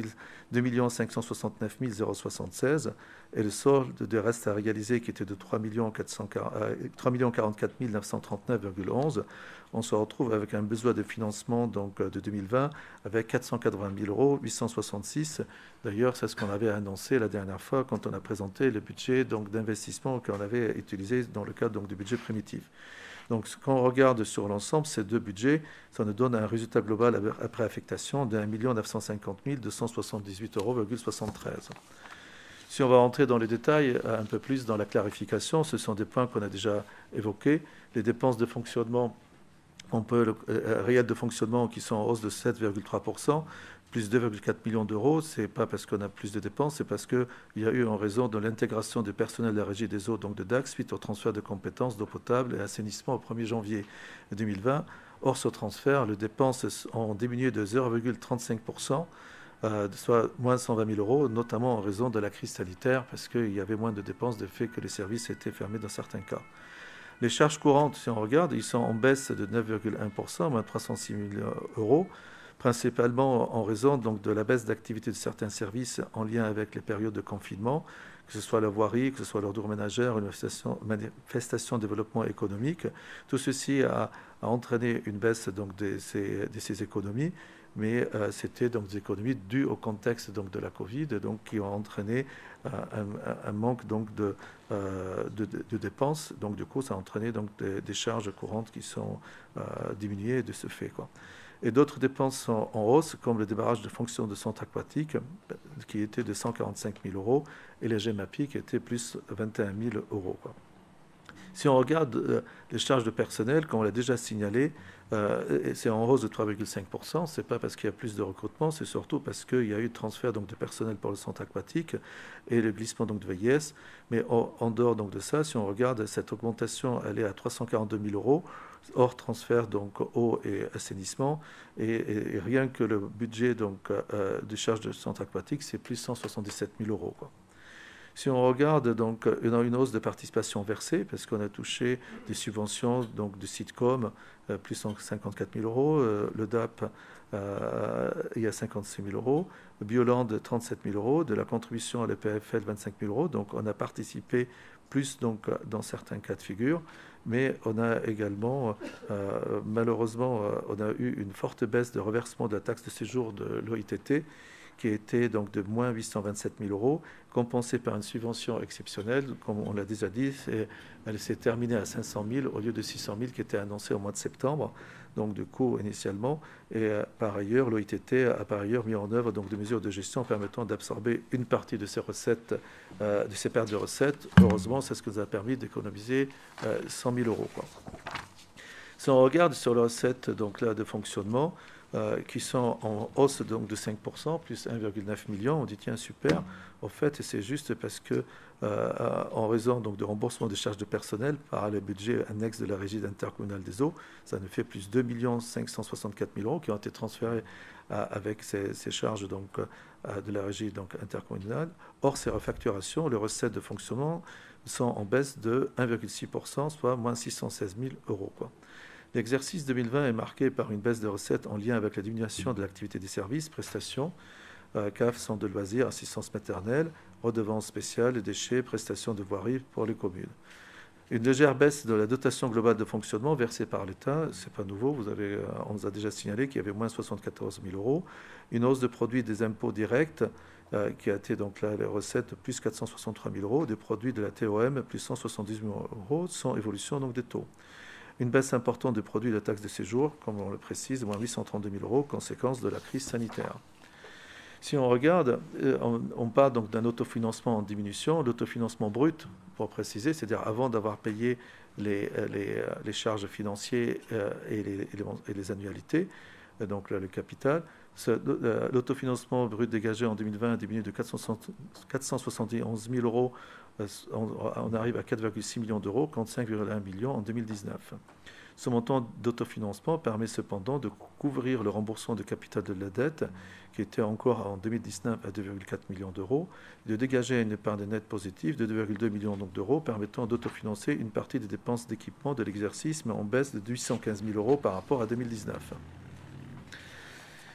569 076 et le solde de reste à réaliser qui était de 3 044 939,11, on se retrouve avec un besoin de financement donc, de 2020 avec 480 000 euros, 866. D'ailleurs, c'est ce qu'on avait annoncé la dernière fois quand on a présenté le budget d'investissement qu'on avait utilisé dans le cadre donc, du budget primitif. Donc, quand on regarde sur l'ensemble, ces deux budgets, ça nous donne un résultat global après affectation de 1 950 278,73 euros. Si on va rentrer dans les détails, un peu plus dans la clarification, ce sont des points qu'on a déjà évoqués. Les dépenses de fonctionnement, réelles de fonctionnement qui sont en hausse de 7,3%, plus 2,4 millions d'euros. Ce n'est pas parce qu'on a plus de dépenses, c'est parce qu'il y a eu en raison de l'intégration du personnel de la régie des eaux, donc de DAX, suite au transfert de compétences d'eau potable et assainissement au 1er janvier 2020. Or, ce transfert, les dépenses ont diminué de 0,35%, soit moins 120 000 euros, notamment en raison de la crise sanitaire, parce qu'il y avait moins de dépenses de fait que les services étaient fermés dans certains cas. Les charges courantes, si on regarde, ils sont en baisse de 9,1%, moins 306 000 euros, principalement en raison donc, de la baisse d'activité de certains services en lien avec les périodes de confinement, que ce soit la voirie, que ce soit l'ordure ménagère, une manifestation de développement économique. Tout ceci a entraîné une baisse donc, de ces économies, mais c'était donc des économies dues au contexte donc, de la Covid, donc, qui ont entraîné un manque donc, de dépenses. Donc du coup, ça a entraîné donc, des charges courantes qui sont diminuées de ce fait, quoi. Et d'autres dépenses sont en hausse, comme le débarrage de fonctions de centres aquatiques, qui était de 145 000 euros, et les GEMAPI, qui était plus 21 000 euros, quoi. Si on regarde les charges de personnel, comme on l'a déjà signalé, c'est en hausse de 3,5%. Ce n'est pas parce qu'il y a plus de recrutement, c'est surtout parce qu'il y a eu le transfert donc, de personnel pour le centre aquatique et le glissement donc, de vieillesse. Mais en dehors donc, de ça, si on regarde cette augmentation, elle est à 342 000 euros, hors transfert donc, eau et assainissement. Et rien que le budget donc, de charge de centre aquatique, c'est plus 177 000 euros, quoi. Si on regarde donc une hausse de participation versée, parce qu'on a touché des subventions donc de Sitcom, plus 154 000 euros, le DAP, il y a 56 000 euros, Bioland, 37 000 euros, de la contribution à l'EPFL, 25 000 euros. Donc on a participé plus donc, dans certains cas de figure, mais on a également, malheureusement, on a eu une forte baisse de reversement de la taxe de séjour de l'OITT, qui était donc de moins 827 000 euros, compensée par une subvention exceptionnelle. Comme on l'a déjà dit, elle s'est terminée à 500 000 au lieu de 600 000 qui était annoncé au mois de septembre, donc du coup initialement. Et par ailleurs, l'OITT a par ailleurs mis en œuvre donc, des mesures de gestion permettant d'absorber une partie de ces recettes, de ces pertes de recettes. Heureusement, c'est ce qui nous a permis d'économiser 100 000 euros, quoi. Si on regarde sur les recettes donc, là, de fonctionnement, qui sont en hausse donc de 5%, plus 1,9 million. On dit tiens super, au fait, et c'est juste parce que en raison donc de remboursement des charges de personnel par le budget annexe de la régie intercommunale des eaux, ça nous fait plus 2 564 000 euros qui ont été transférés avec ces charges donc, de la régie donc, intercommunale. Or, ces refacturations, les recettes de fonctionnement sont en baisse de 1,6%, soit moins 616 000 euros, quoi. L'exercice 2020 est marqué par une baisse de recettes en lien avec la diminution de l'activité des services, prestations, CAF, centre de loisirs, assistance maternelle, redevances spéciales, déchets, prestations de voirie pour les communes. Une légère baisse de la dotation globale de fonctionnement versée par l'État, ce n'est pas nouveau, on nous a déjà signalé qu'il y avait moins 74 000 euros. Une hausse de produits des impôts directs qui a été donc là les recettes plus 463 000 euros, des produits de la TOM plus 170 000 euros sans évolution donc des taux. Une baisse importante des produits de la taxe de séjour, comme on le précise, moins 832 000 euros, conséquence de la crise sanitaire. Si on regarde, on parle donc d'un autofinancement en diminution. L'autofinancement brut, pour préciser, c'est-à-dire avant d'avoir payé les charges financières et les annualités, donc le capital, l'autofinancement brut dégagé en 2020 diminue de 471 000 euros. On arrive à 4,6 millions d'euros contre 5,1 millions en 2019. Ce montant d'autofinancement permet cependant de couvrir le remboursement de capital de la dette, qui était encore en 2019 à 2,4 millions d'euros, de dégager une épargne nette positive de 2,2 millions d'euros, permettant d'autofinancer une partie des dépenses d'équipement de l'exercice, mais en baisse de 815 000 euros par rapport à 2019.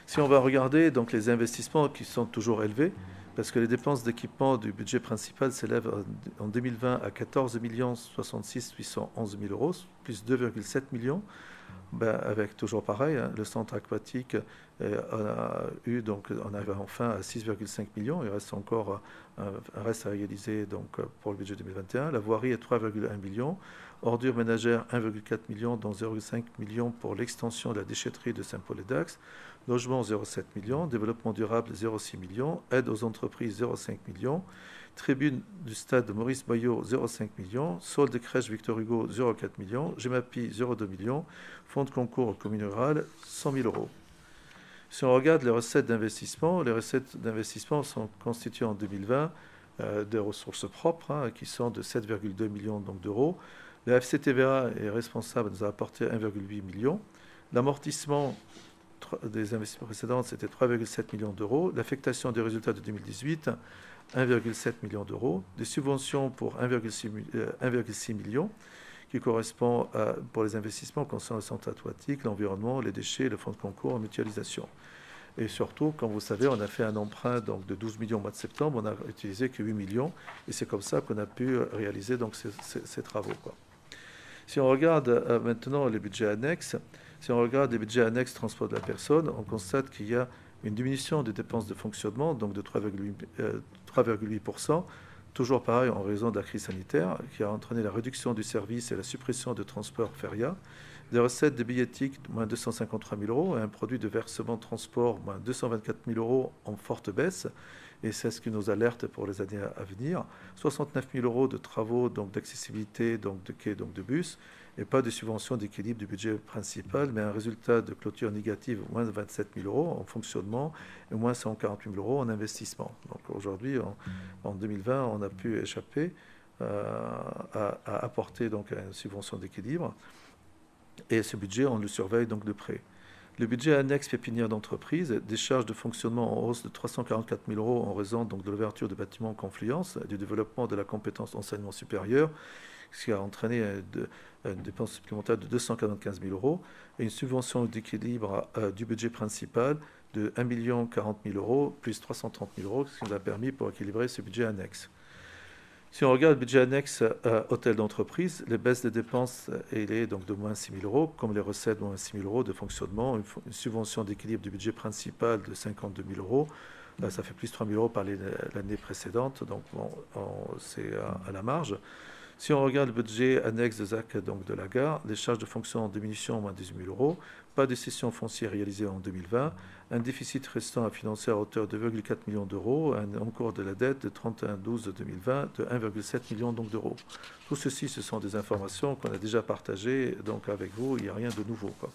Si on va regarder donc les investissements qui sont toujours élevés, parce que les dépenses d'équipement du budget principal s'élèvent en 2020 à 14 66 811 000 euros, plus 2,7 millions, avec toujours pareil, le centre aquatique on arrive enfin à 6,5 millions, il reste encore un reste à réaliser donc, pour le budget 2021. La voirie est 3,1 millions, ordures ménagères 1,4 millions, dont 0,5 millions pour l'extension de la déchetterie de Saint-Paul-et-Dax, logement 0,7 millions, développement durable 0,6 millions, aide aux entreprises 0,5 millions, tribune du stade de Maurice Bayot 0,5 millions, solde de crèche Victor Hugo 0,4 millions, GEMAPI 0,2 millions, fonds de concours aux communes rurales 100 000 euros. Si on regarde les recettes d'investissement sont constituées en 2020 de ressources propres qui sont de 7,2 millions d'euros. Le FCTVA est responsable, nous a apporté 1,8 million. L'amortissement des investissements précédents, c'était 3,7 millions d'euros. L'affectation des résultats de 2018, 1,7 million d'euros. Des subventions pour 1,6 millions, qui correspond pour les investissements concernant le centre aquatique, l'environnement, les déchets, le fonds de concours en mutualisation. Et surtout, comme vous savez, on a fait un emprunt donc, de 12 millions au mois de septembre, on n'a utilisé que 8 millions, et c'est comme ça qu'on a pu réaliser donc, ces travaux, quoi. Si on regarde maintenant les budgets annexes, si on regarde les budgets annexes transport de la personne, on constate qu'il y a une diminution des dépenses de fonctionnement, donc de 3,8%, toujours pareil en raison de la crise sanitaire, qui a entraîné la réduction du service et la suppression de transport feria, des recettes de billettique, moins 253 000 euros, et un produit de versement de transport, moins 224 000 euros en forte baisse, et c'est ce qui nous alerte pour les années à venir. 69 000 euros de travaux d'accessibilité, de quais, de bus, et pas de subvention d'équilibre du budget principal, mais un résultat de clôture négative, moins 27 000 euros en fonctionnement et moins 148 000 euros en investissement. Donc aujourd'hui, en 2020, on a pu échapper à apporter donc une subvention d'équilibre. Et ce budget, on le surveille donc de près. Le budget annexe pépinière d'entreprise, des charges de fonctionnement en hausse de 344 000 euros en raison donc, de l'ouverture de bâtiments Confluence, du développement de la compétence enseignement supérieur, ce qui a entraîné une dépense supplémentaire de 295 000 euros, et une subvention d'équilibre du budget principal de 1 040 000 euros, plus 330 000 euros, ce qui nous a permis pour équilibrer ce budget annexe. Si on regarde le budget annexe hôtel d'entreprise, les baisses de dépenses, il est donc de moins 6 000 euros, comme les recettes de moins 6 000 euros de fonctionnement, une subvention d'équilibre du budget principal de 52 000 euros. Là, ça fait plus 3 000 euros par l'année précédente, donc bon, c'est à la marge. Si on regarde le budget annexe de ZAC, donc de la gare, les charges de fonction en diminution, moins 18 000 euros, pas de cession foncière réalisée en 2020, un déficit restant à financer à hauteur de 2,4 millions d'euros, un encours de la dette de 31/12/2020 de 1,7 million d'euros. Tout ceci, ce sont des informations qu'on a déjà partagées donc, avec vous, il n'y a rien de nouveau, quoi.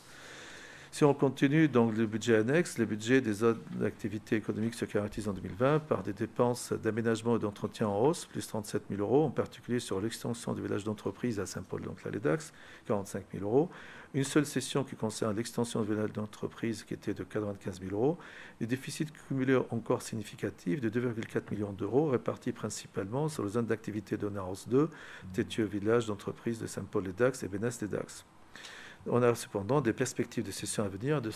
Si on continue, donc le budget annexe, le budget des autres activités économiques se caractérise en 2020 par des dépenses d'aménagement et d'entretien en hausse, plus 37 000 euros, en particulier sur l'extension du village d'entreprise à Saint-Paul, donc la Lédax, 45 000 euros. Une seule session qui concerne l'extension du village d'entreprise qui était de 95 000 euros. Des déficits cumulés encore significatifs de 2,4 millions d'euros, répartis principalement sur les zones d'activité de Naros 2, Tétieux village d'entreprise de Saint-Paul-les-Dax et Bénès-les-Dax. On a cependant des perspectives de cession à venir de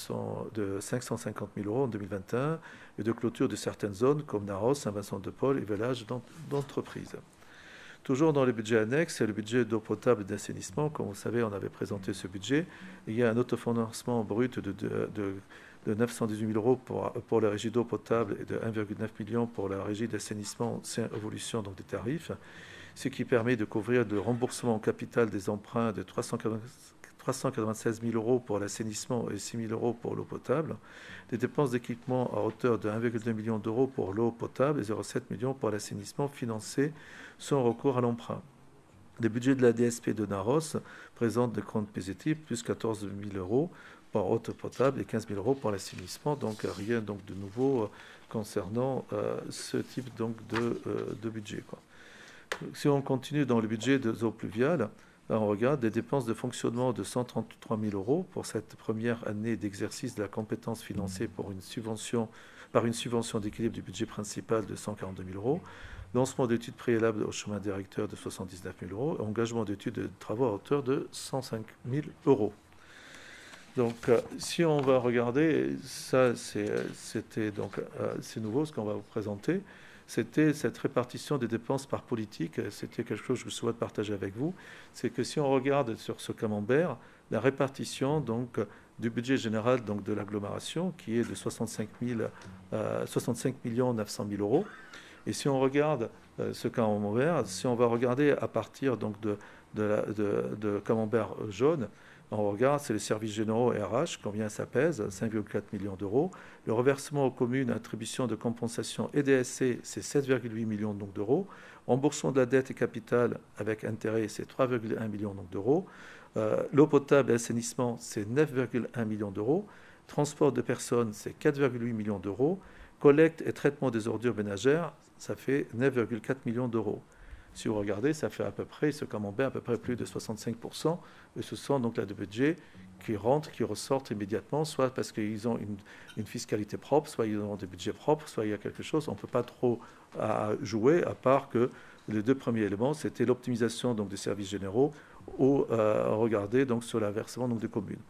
550 000 euros en 2021 et de clôture de certaines zones comme Naros, Saint-Vincent-de-Paul et villages d'entreprise. Toujours dans le budget annexe, c'est le budget d'eau potable et d'assainissement. Comme vous savez, on avait présenté ce budget. Il y a un autofinancement brut de 918 000 euros pour la régie d'eau potable et de 1,9 million pour la régie d'assainissement, c'est évolution donc des tarifs, ce qui permet de couvrir le remboursement au capital des emprunts de 396 000 euros pour l'assainissement et 6 000 euros pour l'eau potable, des dépenses d'équipement à hauteur de 1,2 million d'euros pour l'eau potable et 0,7 millions pour l'assainissement financé sans recours à l'emprunt. Les budgets de la DSP de Naros présentent des comptes positifs, plus 14 000 euros pour eau potable et 15 000 euros pour l'assainissement, donc rien donc, de nouveau concernant ce type donc, de budget, quoi. Si on continue dans le budget des eaux pluviales, on regarde des dépenses de fonctionnement de 133 000 euros pour cette première année d'exercice de la compétence financée par une subvention d'équilibre du budget principal de 142 000 euros, lancement d'études préalables au chemin directeur de 79 000 euros, engagement d'études de travaux à hauteur de 105 000 euros. Donc, si on va regarder, ça, c'était donc, c'est nouveau ce qu'on va vous présenter. C'était cette répartition des dépenses par politique. C'était quelque chose que je souhaite partager avec vous. C'est que si on regarde sur ce camembert, la répartition donc, du budget général donc, de l'agglomération, qui est de 65 900 000 euros. Et si on regarde ce camembert, si on va regarder à partir donc, de camembert jaune, on regarde, c'est les services généraux et RH, combien ça pèse, 5,4 millions d'euros. Le reversement aux communes, attribution de compensation et DSC, c'est 7,8 millions d'euros. Remboursement de la dette et capital avec intérêt, c'est 3,1 millions d'euros. L'eau potable et assainissement, c'est 9,1 millions d'euros. Transport de personnes, c'est 4,8 millions d'euros. Collecte et traitement des ordures ménagères, ça fait 9,4 millions d'euros. Si vous regardez, ça fait à peu près, ce camembert, à peu près plus de 65%. Et ce sont donc là des budgets qui rentrent, qui ressortent immédiatement, soit parce qu'ils ont une fiscalité propre, soit ils ont des budgets propres, soit il y a quelque chose. On ne peut pas trop jouer, à part que les deux premiers éléments, c'était l'optimisation donc, des services généraux ou regarder donc, sur l'inversement donc, des communes.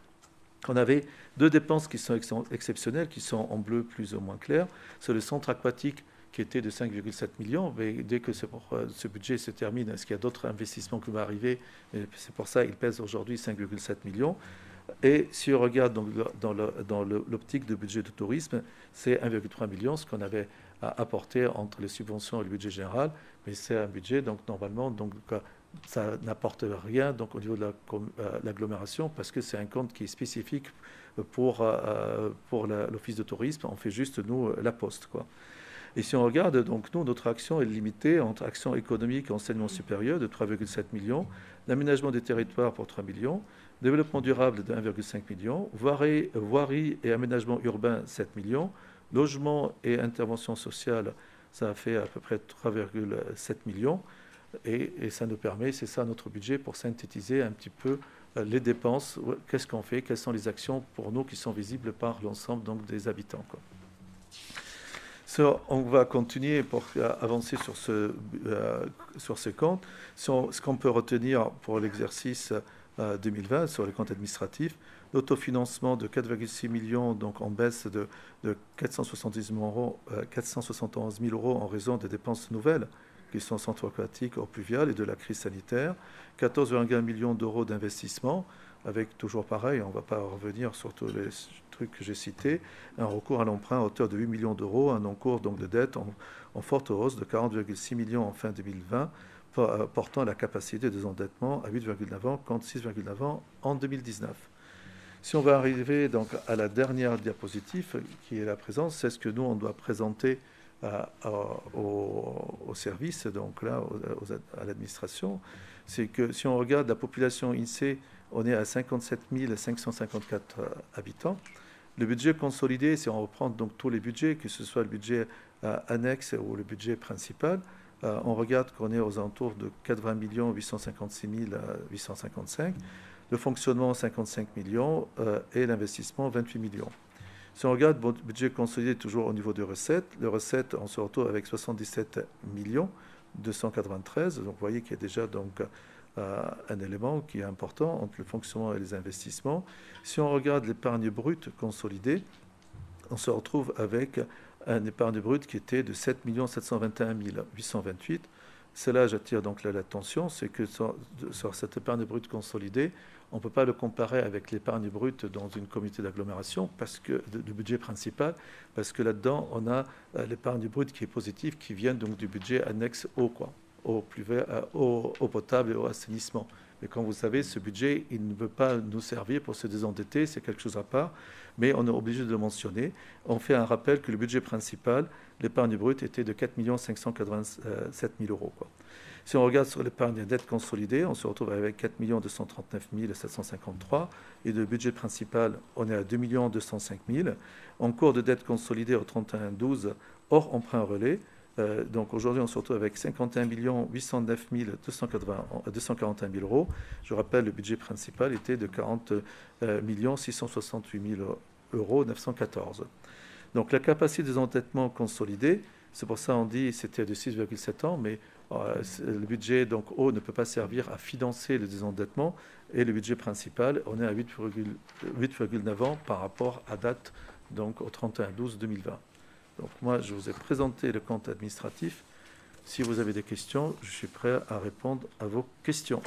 On avait deux dépenses qui sont exceptionnelles, qui sont en bleu plus ou moins clair. C'est le centre aquatique qui était de 5,7 millions, mais dès que ce budget se termine, est-ce qu'il y a d'autres investissements qui vont arriver? C'est pour ça qu'il pèse aujourd'hui 5,7 millions. Et si on regarde donc dans l'optique de budget de tourisme, c'est 1,3 million, ce qu'on avait apporté entre les subventions et le budget général, mais c'est un budget, donc normalement, donc, ça n'apporte rien donc, au niveau de l'agglomération, parce que c'est un compte qui est spécifique pour l'office de tourisme. On fait juste, nous, la poste, quoi. Et si on regarde, donc nous, notre action est limitée entre action économique et enseignement supérieur de 3,7 millions, l'aménagement des territoires pour 3 millions, développement durable de 1,5 million, voirie et aménagement urbain 7 millions, logement et intervention sociale, ça a fait à peu près 3,7 millions. Et ça nous permet, c'est ça notre budget, pour synthétiser un petit peu les dépenses, qu'est-ce qu'on fait, quelles sont les actions pour nous qui sont visibles par l'ensemble donc, des habitants, quoi. On va continuer pour avancer sur ces comptes. Ce qu'on peut retenir pour l'exercice 2020 sur les comptes administratifs, l'autofinancement de 4,6 millions, donc en baisse de 471 000 euros en raison des dépenses nouvelles qui sont centre aquatique, eau pluviale et de la crise sanitaire, 14,1 millions d'euros d'investissement, avec toujours pareil, on ne va pas revenir sur tous les trucs que j'ai cités, un recours à l'emprunt à hauteur de 8 millions d'euros, un encours donc de dette en forte hausse de 40,6 millions en fin 2020, portant la capacité de désendettement à 8,9 ans contre 6,9 ans en 2019. Si on va arriver donc à la dernière diapositive qui est la présence, c'est ce que nous on doit présenter au service, donc là à l'administration, c'est que si on regarde la population INSEE, on est à 57 554 habitants. Le budget consolidé, si on reprend donc tous les budgets, que ce soit le budget annexe ou le budget principal, on regarde qu'on est aux alentours de 80 856 855, le fonctionnement 55 millions et l'investissement 28 millions. Si on regarde le budget consolidé toujours au niveau des recettes, les recettes, on se retrouve avec 77 293. Donc vous voyez qu'il y a déjà donc, un élément qui est important entre le fonctionnement et les investissements. Si on regarde l'épargne brute consolidée, on se retrouve avec un épargne brute qui était de 7 721 828. Cela, j'attire donc l'attention, c'est que sur cette épargne brute consolidée, on ne peut pas le comparer avec l'épargne brute dans une communauté d'agglomération du budget principal, parce que là-dedans, on a l'épargne brute qui est positive, qui vient donc du budget annexe eau, eau potable et au assainissement. Mais comme vous savez, ce budget, il ne veut pas nous servir pour se désendetter, c'est quelque chose à part, mais on est obligé de le mentionner. On fait un rappel que le budget principal, l'épargne brute, était de 4 587 000 euros. Si on regarde sur l'épargne dette consolidée, on se retrouve avec 4 239 753. Et le budget principal, on est à 2 205 000. En cours de dette consolidée au 31-12, hors emprunt relais. Donc aujourd'hui, on se retrouve avec 51 809 241 000 euros. Je rappelle, le budget principal était de 40 668 000 euros 914. Donc la capacité de désendettement consolidé, c'est pour ça qu'on dit que c'était de 6,7 ans, mais le budget donc eau ne peut pas servir à financer le désendettement, et le budget principal, on est à 8,9 ans par rapport à date donc au 31-12-2020. Donc moi, je vous ai présenté le compte administratif. Si vous avez des questions, je suis prêt à répondre à vos questions.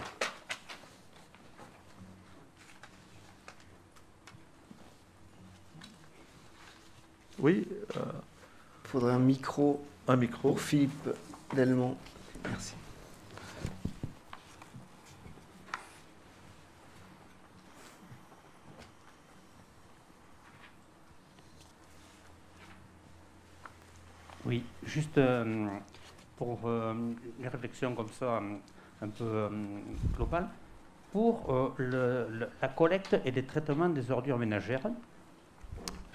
Oui. Il faudrait un micro pour Philippe Delmont. Merci. Oui, juste pour une réflexion comme ça, un peu globale, pour la collecte et le traitement des ordures ménagères.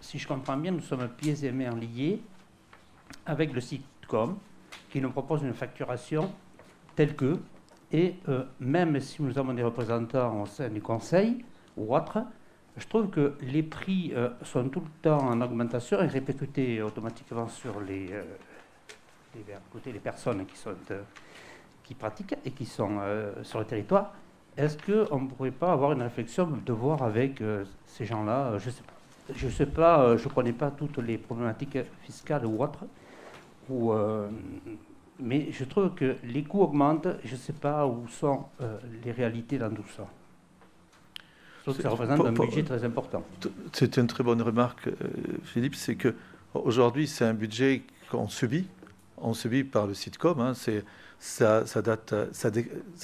Si je comprends bien, nous sommes pieds et mains liés avec le SITCOM qui nous propose une facturation telle que, et même si nous avons des représentants au sein du conseil ou autres, je trouve que les prix sont tout le temps en augmentation et répercutés automatiquement sur les personnes qui pratiquent et qui sont sur le territoire. Est-ce qu'on ne pourrait pas avoir une réflexion de voir avec ces gens-là, je sais pas, je ne connais pas toutes les problématiques fiscales ou autres, mais je trouve que les coûts augmentent, je ne sais pas où sont les réalités dans tout ça. Ça représente un budget très important. C'est une très bonne remarque, Philippe. C'est qu'aujourd'hui, c'est un budget qu'on subit. On subit par le SITCOM. Ça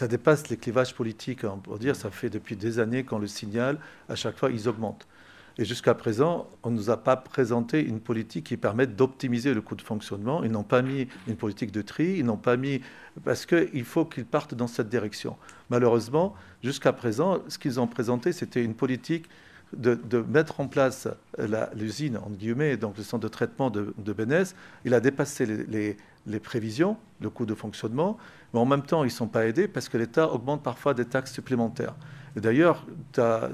dépasse les clivages politiques. On peut dire, ça fait depuis des années qu'on le signale. À chaque fois, ils augmentent. Et jusqu'à présent, on ne nous a pas présenté une politique qui permette d'optimiser le coût de fonctionnement. Ils n'ont pas mis une politique de tri, ils n'ont pas mis... Parce qu'il faut qu'ils partent dans cette direction. Malheureusement, jusqu'à présent, ce qu'ils ont présenté, c'était une politique de mettre en place l'usine, entre guillemets, donc le centre de traitement de Bénesse. Il a dépassé les prévisions, le coût de fonctionnement, mais en même temps, ils ne sont pas aidés parce que l'État augmente parfois des taxes supplémentaires. D'ailleurs, ta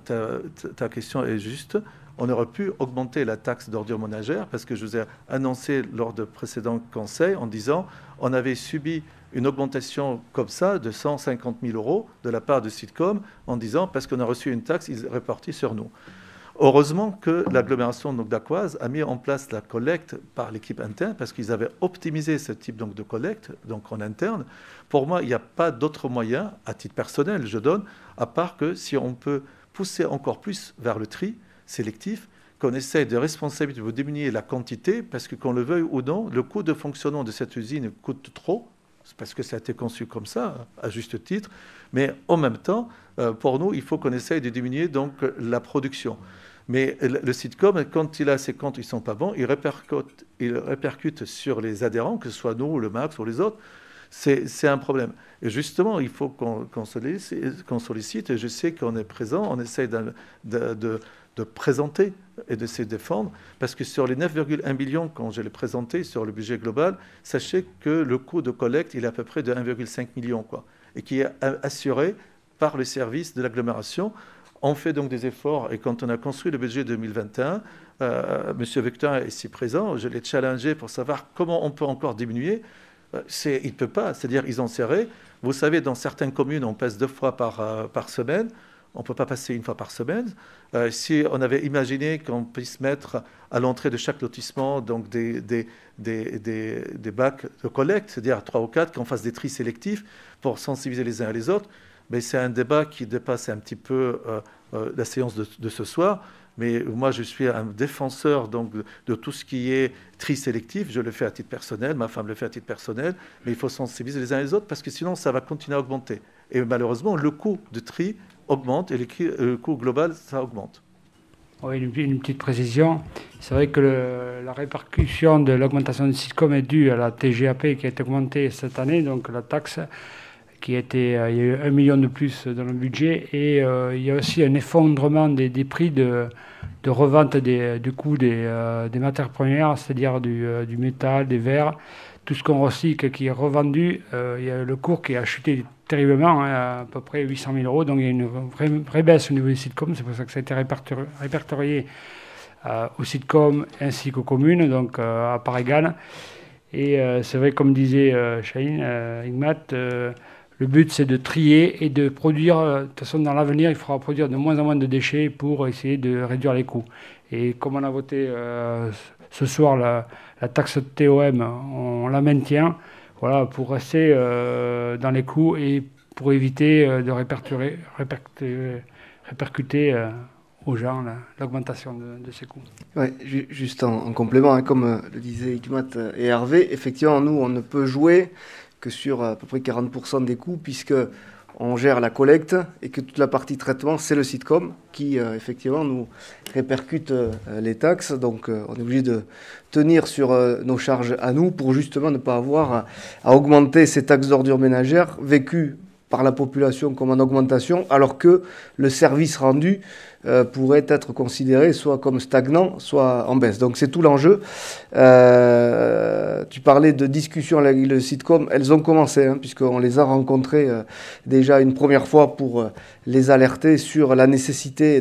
question est juste. On aurait pu augmenter la taxe d'ordures ménagères parce que je vous ai annoncé lors de précédents conseils en disant on avait subi une augmentation comme ça de 150 000 euros de la part de SITCOM en disant parce qu'on a reçu une taxe, ils répartissent sur nous. Heureusement que l'agglomération d'Aquoise a mis en place la collecte par l'équipe interne parce qu'ils avaient optimisé ce type de collecte donc en interne. Pour moi, il n'y a pas d'autre moyen, à titre personnel, je donne, à part que si on peut pousser encore plus vers le tri sélectif, qu'on essaye de responsabiliser, de diminuer la quantité, parce que qu'on le veuille ou non, le coût de fonctionnement de cette usine coûte trop, parce que ça a été conçu comme ça, à juste titre, mais en même temps, pour nous, il faut qu'on essaye de diminuer donc la production. Mais le SITCOM, quand il a ses comptes, ils ne sont pas bons, il répercute sur les adhérents, que ce soit nous, le MAX ou les autres. C'est un problème. Et justement, il faut qu'on sollicite, et je sais qu'on est présent, on essaye de présenter et de se défendre, parce que sur les 9,1 millions, quand je l'ai présenté sur le budget global, sachez que le coût de collecte, il est à peu près de 1,5 million, et qui est assuré par le service de l'agglomération. On fait donc des efforts, et quand on a construit le budget 2021, M. Vectin est ici présent, je l'ai challengé pour savoir comment on peut encore diminuer. Il ne peut pas, c'est-à-dire ils ont serré. Vous savez, dans certaines communes, on pèse 2 fois par semaine. on ne peut pas passer une fois par semaine. Si on avait imaginé qu'on puisse mettre à l'entrée de chaque lotissement donc des bacs de collecte, c'est-à-dire 3 ou 4, qu'on fasse des tris sélectifs pour sensibiliser les uns et les autres, mais c'est un débat qui dépasse un petit peu la séance de ce soir. Mais moi, je suis un défenseur donc, de tout ce qui est tri sélectif. Je le fais à titre personnel, ma femme le fait à titre personnel, mais il faut sensibiliser les uns et les autres parce que sinon, ça va continuer à augmenter. Et malheureusement, le coût de tri augmente et le coût global, ça augmente. Oui, une petite précision. C'est vrai que la répercussion de l'augmentation du Sitcom est due à la TGAP qui a été augmentée cette année, donc la taxe il y a eu 1 million de plus dans le budget, et il y a aussi un effondrement des prix de revente du coût des matières premières, c'est-à-dire du métal, des verres, tout ce qu'on recycle qui est revendu. Il y a le cours qui a chuté terriblement, à peu près 800 000 €, donc il y a une vraie baisse au niveau des Sitcom. C'est pour ça que ça a été répertorié aux Sitcom ainsi qu'aux communes, donc à part égale. Et c'est vrai, comme disait Chahine, Igmat, le but, c'est de trier et de produire. De toute façon, dans l'avenir, il faudra produire de moins en moins de déchets pour essayer de réduire les coûts. Et comme on a voté ce soir la taxe TOM, on la maintient, voilà, pour rester dans les coûts et pour éviter de répercuter aux gens l'augmentation de ces coûts. Ouais, juste en complément, hein, comme le disaient Igmat et Hervé, effectivement, nous, on ne peut jouer que sur à peu près 40% des coûts, puisque on gère la collecte et que toute la partie traitement, c'est le Sitcom qui, effectivement, nous répercute les taxes. Donc, on est obligé de tenir sur nos charges à nous pour justement ne pas avoir à augmenter ces taxes d'ordures ménagères vécues par la population comme en augmentation, alors que le service rendu pourrait être considéré soit comme stagnant, soit en baisse. Donc c'est tout l'enjeu. Tu parlais de discussions avec le Sitcom, elles ont commencé, hein, puisqu'on les a rencontrés déjà une première fois pour les alerter sur la nécessité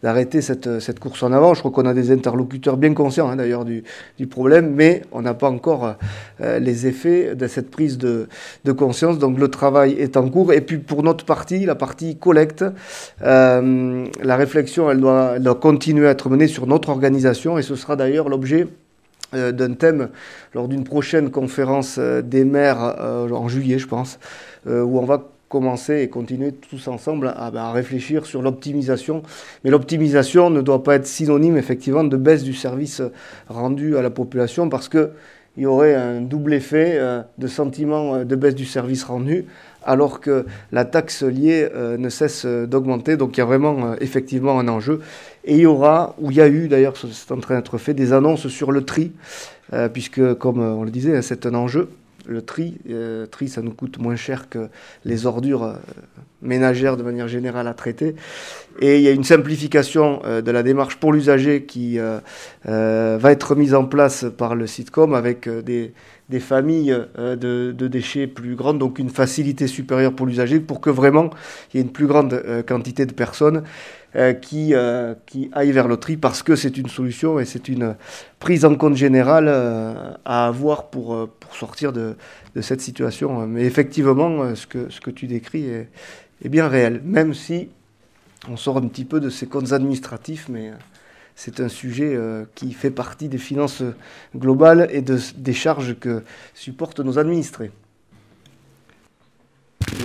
d'arrêter cette course en avant. Je crois qu'on a des interlocuteurs bien conscients, hein, d'ailleurs du problème, mais on n'a pas encore les effets de cette prise de conscience. Donc le travail est en cours. Et puis pour notre partie, la partie collecte, la réflexion, elle doit continuer à être menée sur notre organisation, et ce sera d'ailleurs l'objet d'un thème lors d'une prochaine conférence des maires en juillet, je pense, où on va commencer et continuer tous ensemble à réfléchir sur l'optimisation. Mais l'optimisation ne doit pas être synonyme, effectivement, de baisse du service rendu à la population, parce qu'il y aurait un double effet de sentiment de baisse du service rendu, alors que la taxe liée ne cesse d'augmenter. Donc il y a vraiment effectivement un enjeu. Et il y aura, ou il y a eu d'ailleurs, c'est en train d'être fait, des annonces sur le tri, puisque comme on le disait, c'est un enjeu. Le tri, ça nous coûte moins cher que les ordures ménagères de manière générale à traiter. Et il y a une simplification de la démarche pour l'usager qui va être mise en place par le Sitcom avec des familles de déchets plus grandes, donc une facilité supérieure pour l'usager, pour que vraiment il y ait une plus grande quantité de personnes qui aillent vers le tri, parce que c'est une solution et c'est une prise en compte générale à avoir pour sortir de cette situation. Mais effectivement, ce que tu décris est bien réel, même si on sort un petit peu de ces comptes administratifs, mais c'est un sujet qui fait partie des finances globales et des charges que supportent nos administrés.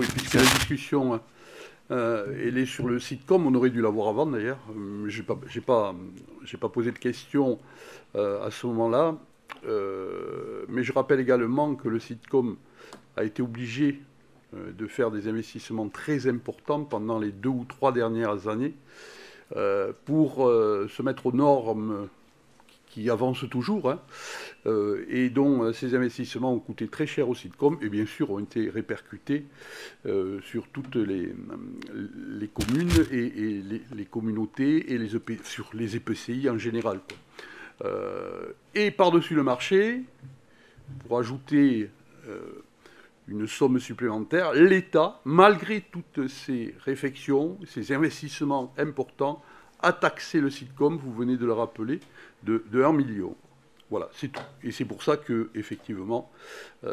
Oui, puisque la discussion elle est sur le Sitcom, on aurait dû l'avoir avant d'ailleurs. J'ai pas posé de questions à ce moment-là, mais je rappelle également que le Sitcom a été obligé de faire des investissements très importants pendant les 2 ou 3 dernières années pour se mettre aux normes qui avancent toujours, hein, et dont ces investissements ont coûté très cher au Sitcom et bien sûr ont été répercutés sur toutes les communes et les communautés et sur les EPCI en général, quoi. Et par-dessus le marché, pour ajouter une somme supplémentaire, l'État, malgré toutes ces réflexions, ces investissements importants, a taxé le Sitcom, vous venez de le rappeler, de 1 million. Voilà, c'est tout. Et c'est pour ça que, effectivement,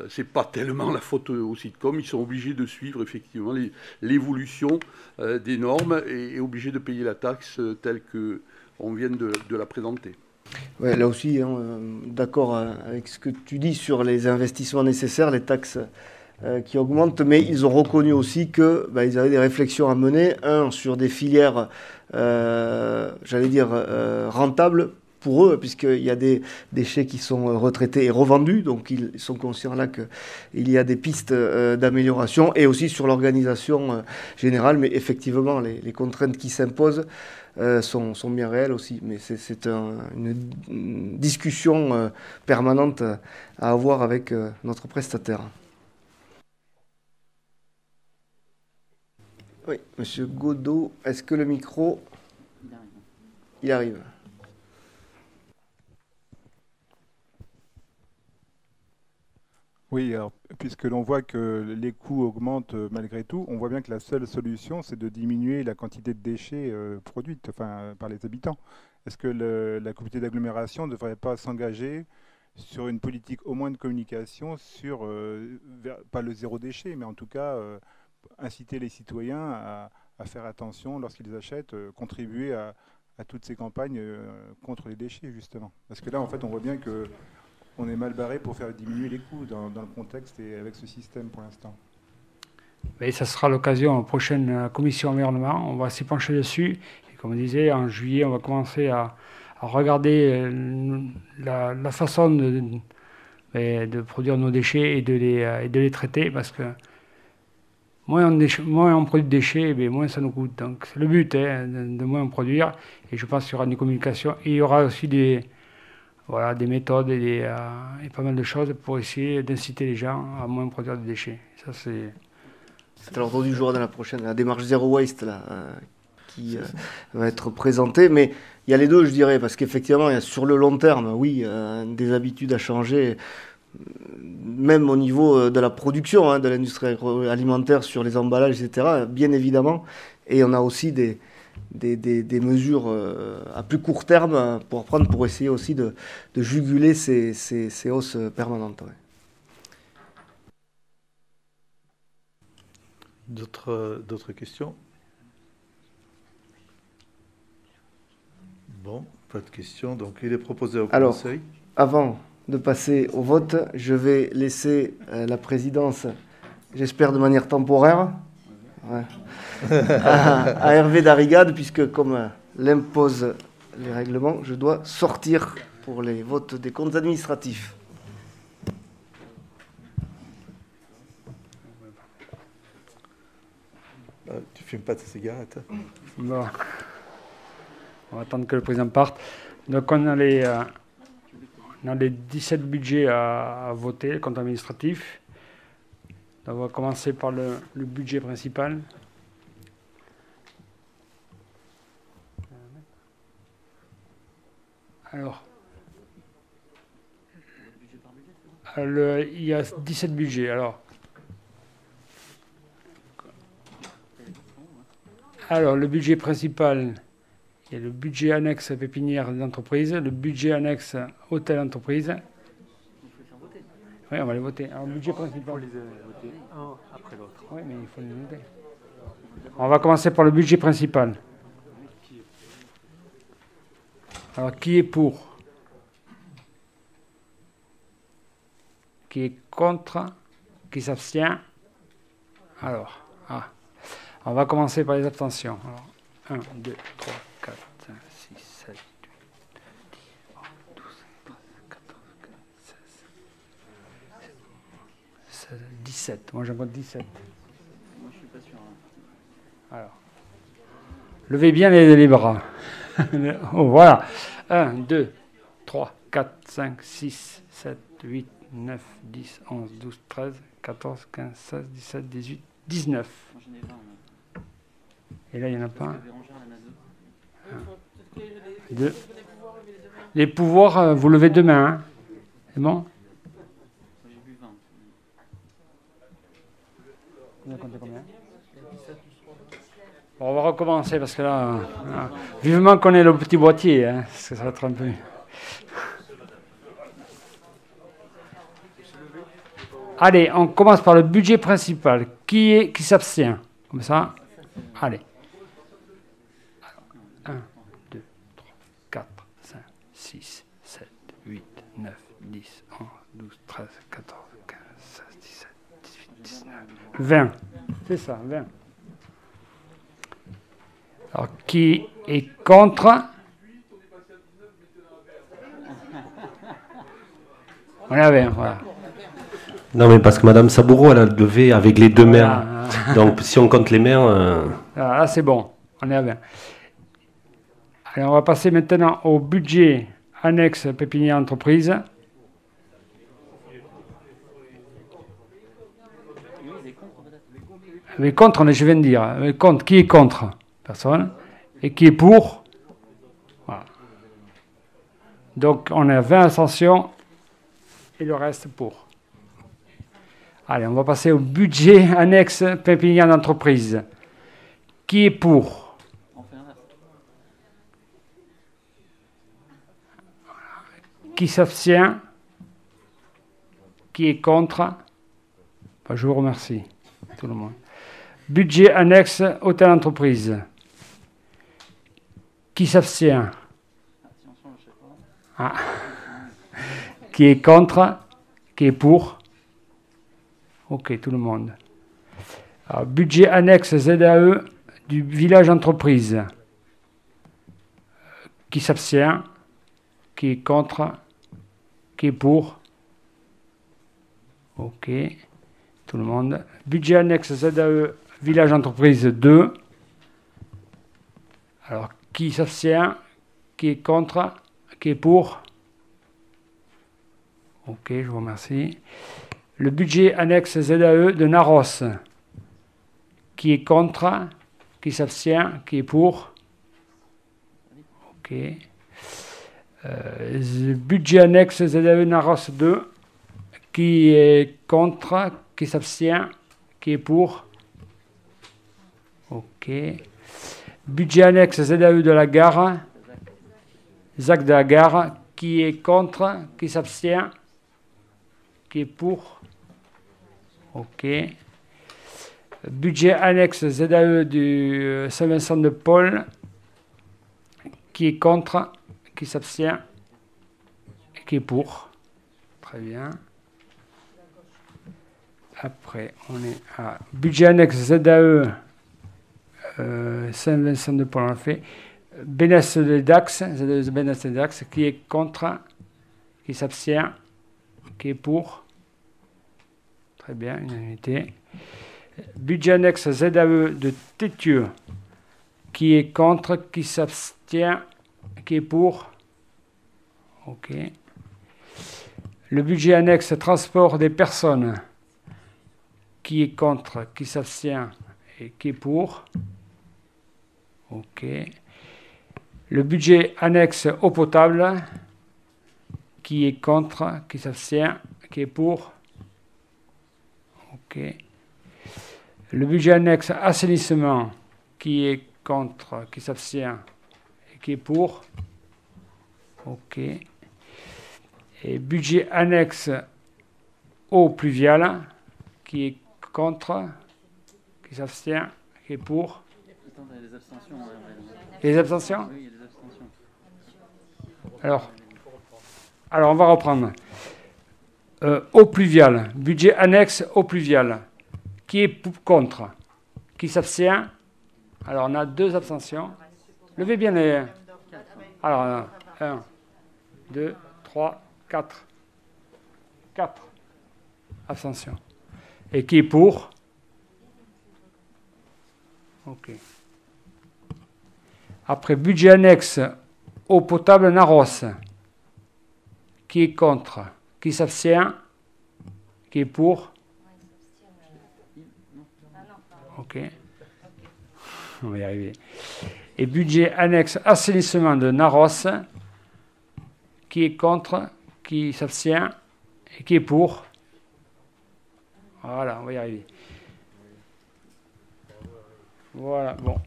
c'est pas tellement la faute au Sitcom. Ils sont obligés de suivre, effectivement, l'évolution des normes et obligés de payer la taxe telle qu'on vient de la présenter. Ouais, là aussi, hein, d'accord avec ce que tu dis sur les investissements nécessaires, les taxes qui augmentent, mais ils ont reconnu aussi que ils avaient des réflexions à mener, sur des filières, j'allais dire, rentables pour eux, puisqu'il y a des déchets qui sont retraités et revendus, donc ils sont conscients là qu'il y a des pistes d'amélioration, et aussi sur l'organisation générale, mais effectivement, les contraintes qui s'imposent sont bien réelles aussi, mais c'est une discussion permanente à avoir avec notre prestataire. Oui, Monsieur Godot, est-ce que le micro... Il arrive. Oui, alors, puisque l'on voit que les coûts augmentent malgré tout, on voit bien que la seule solution, c'est de diminuer la quantité de déchets produites par les habitants. Est-ce que la communauté d'agglomération ne devrait pas s'engager sur une politique au moins de communication sur, pas le zéro déchet, mais en tout cas inciter les citoyens à faire attention lorsqu'ils achètent, contribuer à toutes ces campagnes contre les déchets, justement. Parce que là, en fait, on voit bien que on est mal barré pour faire diminuer les coûts dans le contexte et avec ce système pour l'instant. Et ça sera l'occasion, prochaine commission environnement, on va s'y pencher dessus. Et comme on disait, en juillet, on va commencer à regarder la façon de produire nos déchets et de les traiter, parce que moins on produit de déchets, moins ça nous coûte. Donc c'est le but, de moins en produire. Et je pense qu'il y aura une communication. Et il y aura aussi des méthodes et pas mal de choses pour essayer d'inciter les gens à moins produire de déchets. Ça, c'est à l'ordre du jour de la démarche Zero Waste là, qui va être présentée. Mais il y a les deux, je dirais, parce qu'effectivement, il y a sur le long terme, oui, des habitudes à changer, même au niveau de la production, de l'industrie alimentaire, sur les emballages, etc., bien évidemment. Et on a aussi des mesures à plus court terme pour prendre, pour essayer aussi de juguler ces hausses permanentes. Ouais. D'autres questions? Bon, pas de questions. Donc, il est proposé au Conseil. Avant de passer au vote, je vais laisser la présidence, j'espère de manière temporaire, à Hervé Darrigade, puisque comme l'imposent les règlements, je dois sortir pour les votes des comptes administratifs. Tu ne fumes pas tes cigarettes? Bon. On va attendre que le président parte. Donc on a les 17 budgets à voter, le compte administratif. Donc on va commencer par le budget principal. Alors, il y a 17 budgets. Alors, le budget principal, il y a le budget annexe pépinière d'entreprise, le budget annexe hôtel entreprise. Oui, on va les voter. Alors, le budget principal. On les a votés un après l'autre. Oui, mais il faut les noter. On va commencer par le budget principal. Alors, qui est pour? Qui est contre? Qui s'abstient? Alors, on va commencer par les abstentions. Alors, 1, 2, 3, 4, 5, 6, 7, 8, 10, 11, 12, 13, 14, 15, 16, 17. Moi, j'en compte 17. Moi, je suis pas sûr. Alors, levez bien les bras. Oh, voilà. 1, 2, 3, 4, 5, 6, 7, 8, 9, 10, 11, 12, 13, 14, 15, 16, 17, 18, 19. Et là, il n'y en a pas un. 2. Les pouvoirs, vous levez demain. Hein. C'est bon? Vous en comptez combien? Bon, on va recommencer parce que là, vivement qu'on ait le petit boîtier, hein, parce que ça va être un peu... Allez, on commence par le budget principal. Qui s'abstient? Comme ça. Allez. 1, 2, 3, 4, 5, 6, 7, 8, 9, 10, 11, 12, 13, 14, 15, 16, 17, 18, 19, 20. C'est ça, 20. Alors, qui est contre? On est à 20, voilà. Non, mais parce que Madame Saboureau, elle a levé avec les deux mains. Donc, si on compte les mains... Là, c'est bon. On est à 20. Allez, on va passer maintenant au budget annexe pépinière entreprise. Les contre, je viens de dire. Les contre, qui est contre? Personne. Et qui est pour? Voilà. Donc, on a 20 abstentions et le reste pour. Allez, on va passer au budget annexe pépinière d'entreprise. Qui est pour? Qui s'abstient? Qui est contre? Je vous remercie, tout le monde. Budget annexe hôtel entreprise. Qui s'abstient? Qui est contre? Qui est pour? Ok, tout le monde. Alors, budget annexe ZAE du village entreprise. Qui s'abstient? Qui est contre? Qui est pour? Ok, tout le monde. Budget annexe ZAE village entreprise 2. Alors, qui s'abstient? Qui est contre? Qui est pour? Ok, je vous remercie. Le budget annexe ZAE de Naros. Qui est contre? Qui s'abstient? Qui est pour? Ok. Budget annexe ZAE Naros 2. Qui est contre? Qui s'abstient? Qui est pour? Ok. Budget annexe ZAE de la gare. ZAC de la gare. Qui est contre? Qui s'abstient? Qui est pour? Ok. Budget annexe ZAE du Saint-Vincent-de-Paul. Qui est contre? Qui s'abstient? Qui est pour? Très bien. Après, on est à budget annexe ZAE Saint-Vincent-de-Paul, on a fait. Bénesse de Dax, ZAE Bénesse de Dax, qui est contre? Qui s'abstient? Qui est pour? Très bien, unanimité. Budget annexe ZAE de Tétieux, qui est contre? Qui s'abstient? Qui est pour? Ok. Le budget annexe transport des personnes, qui est contre? Qui s'abstient? Et qui est pour? Ok. Le budget annexe eau potable, qui est contre? Qui s'abstient? Qui est pour? Ok. Le budget annexe assainissement, qui est contre? Qui s'abstient? Et qui est pour? Ok. Et budget annexe eau pluviale, qui est contre? Qui s'abstient? Qui est pour? Attends, il y a des abstentions. Les abstentions? Oui, il y a des abstentions. Alors on va reprendre. Eau pluviale, budget annexe eau pluviale. Qui est contre? Qui s'abstient? Alors on a 2 abstentions. Levez bien les... Alors, 1, 2, 3, 4. 4 abstentions. Et qui est pour? Ok. Après, budget annexe eau potable Naros. Qui est contre? Qui s'abstient? Qui est pour? Ok. On va y arriver. Et budget annexe assainissement de Naros. Qui est contre? Qui s'abstient? Et qui est pour? Voilà, on va y arriver. Voilà, bon.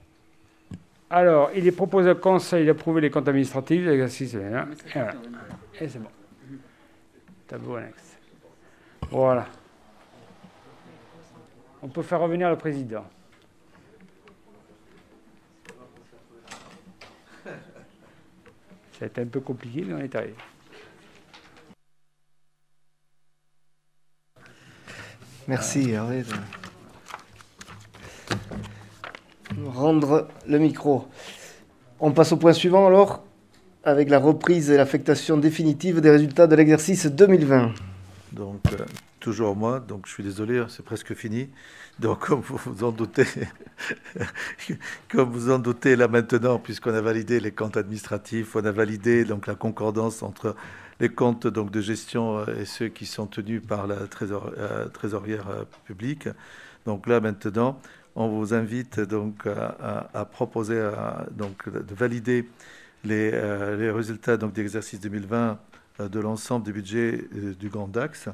Alors, il est proposé au Conseil d'approuver les comptes administratifs de l'exercice. Et c'est bon. Tableau annexe. Voilà. On peut faire revenir le président. Ça a été un peu compliqué, mais on est arrivé. Merci Hervé de nous rendre le micro. On passe au point suivant alors, avec la reprise et l'affectation définitive des résultats de l'exercice 2020. Donc, toujours moi, donc je suis désolé, c'est presque fini. Donc, comme vous vous en doutez, là maintenant, puisqu'on a validé les comptes administratifs, on a validé donc la concordance entre les comptes donc de gestion et ceux qui sont tenus par la trésorière publique. Donc là maintenant, on vous invite donc à proposer donc de valider les résultats donc d'exercice 2020 de l'ensemble des budgets du Grand Dax,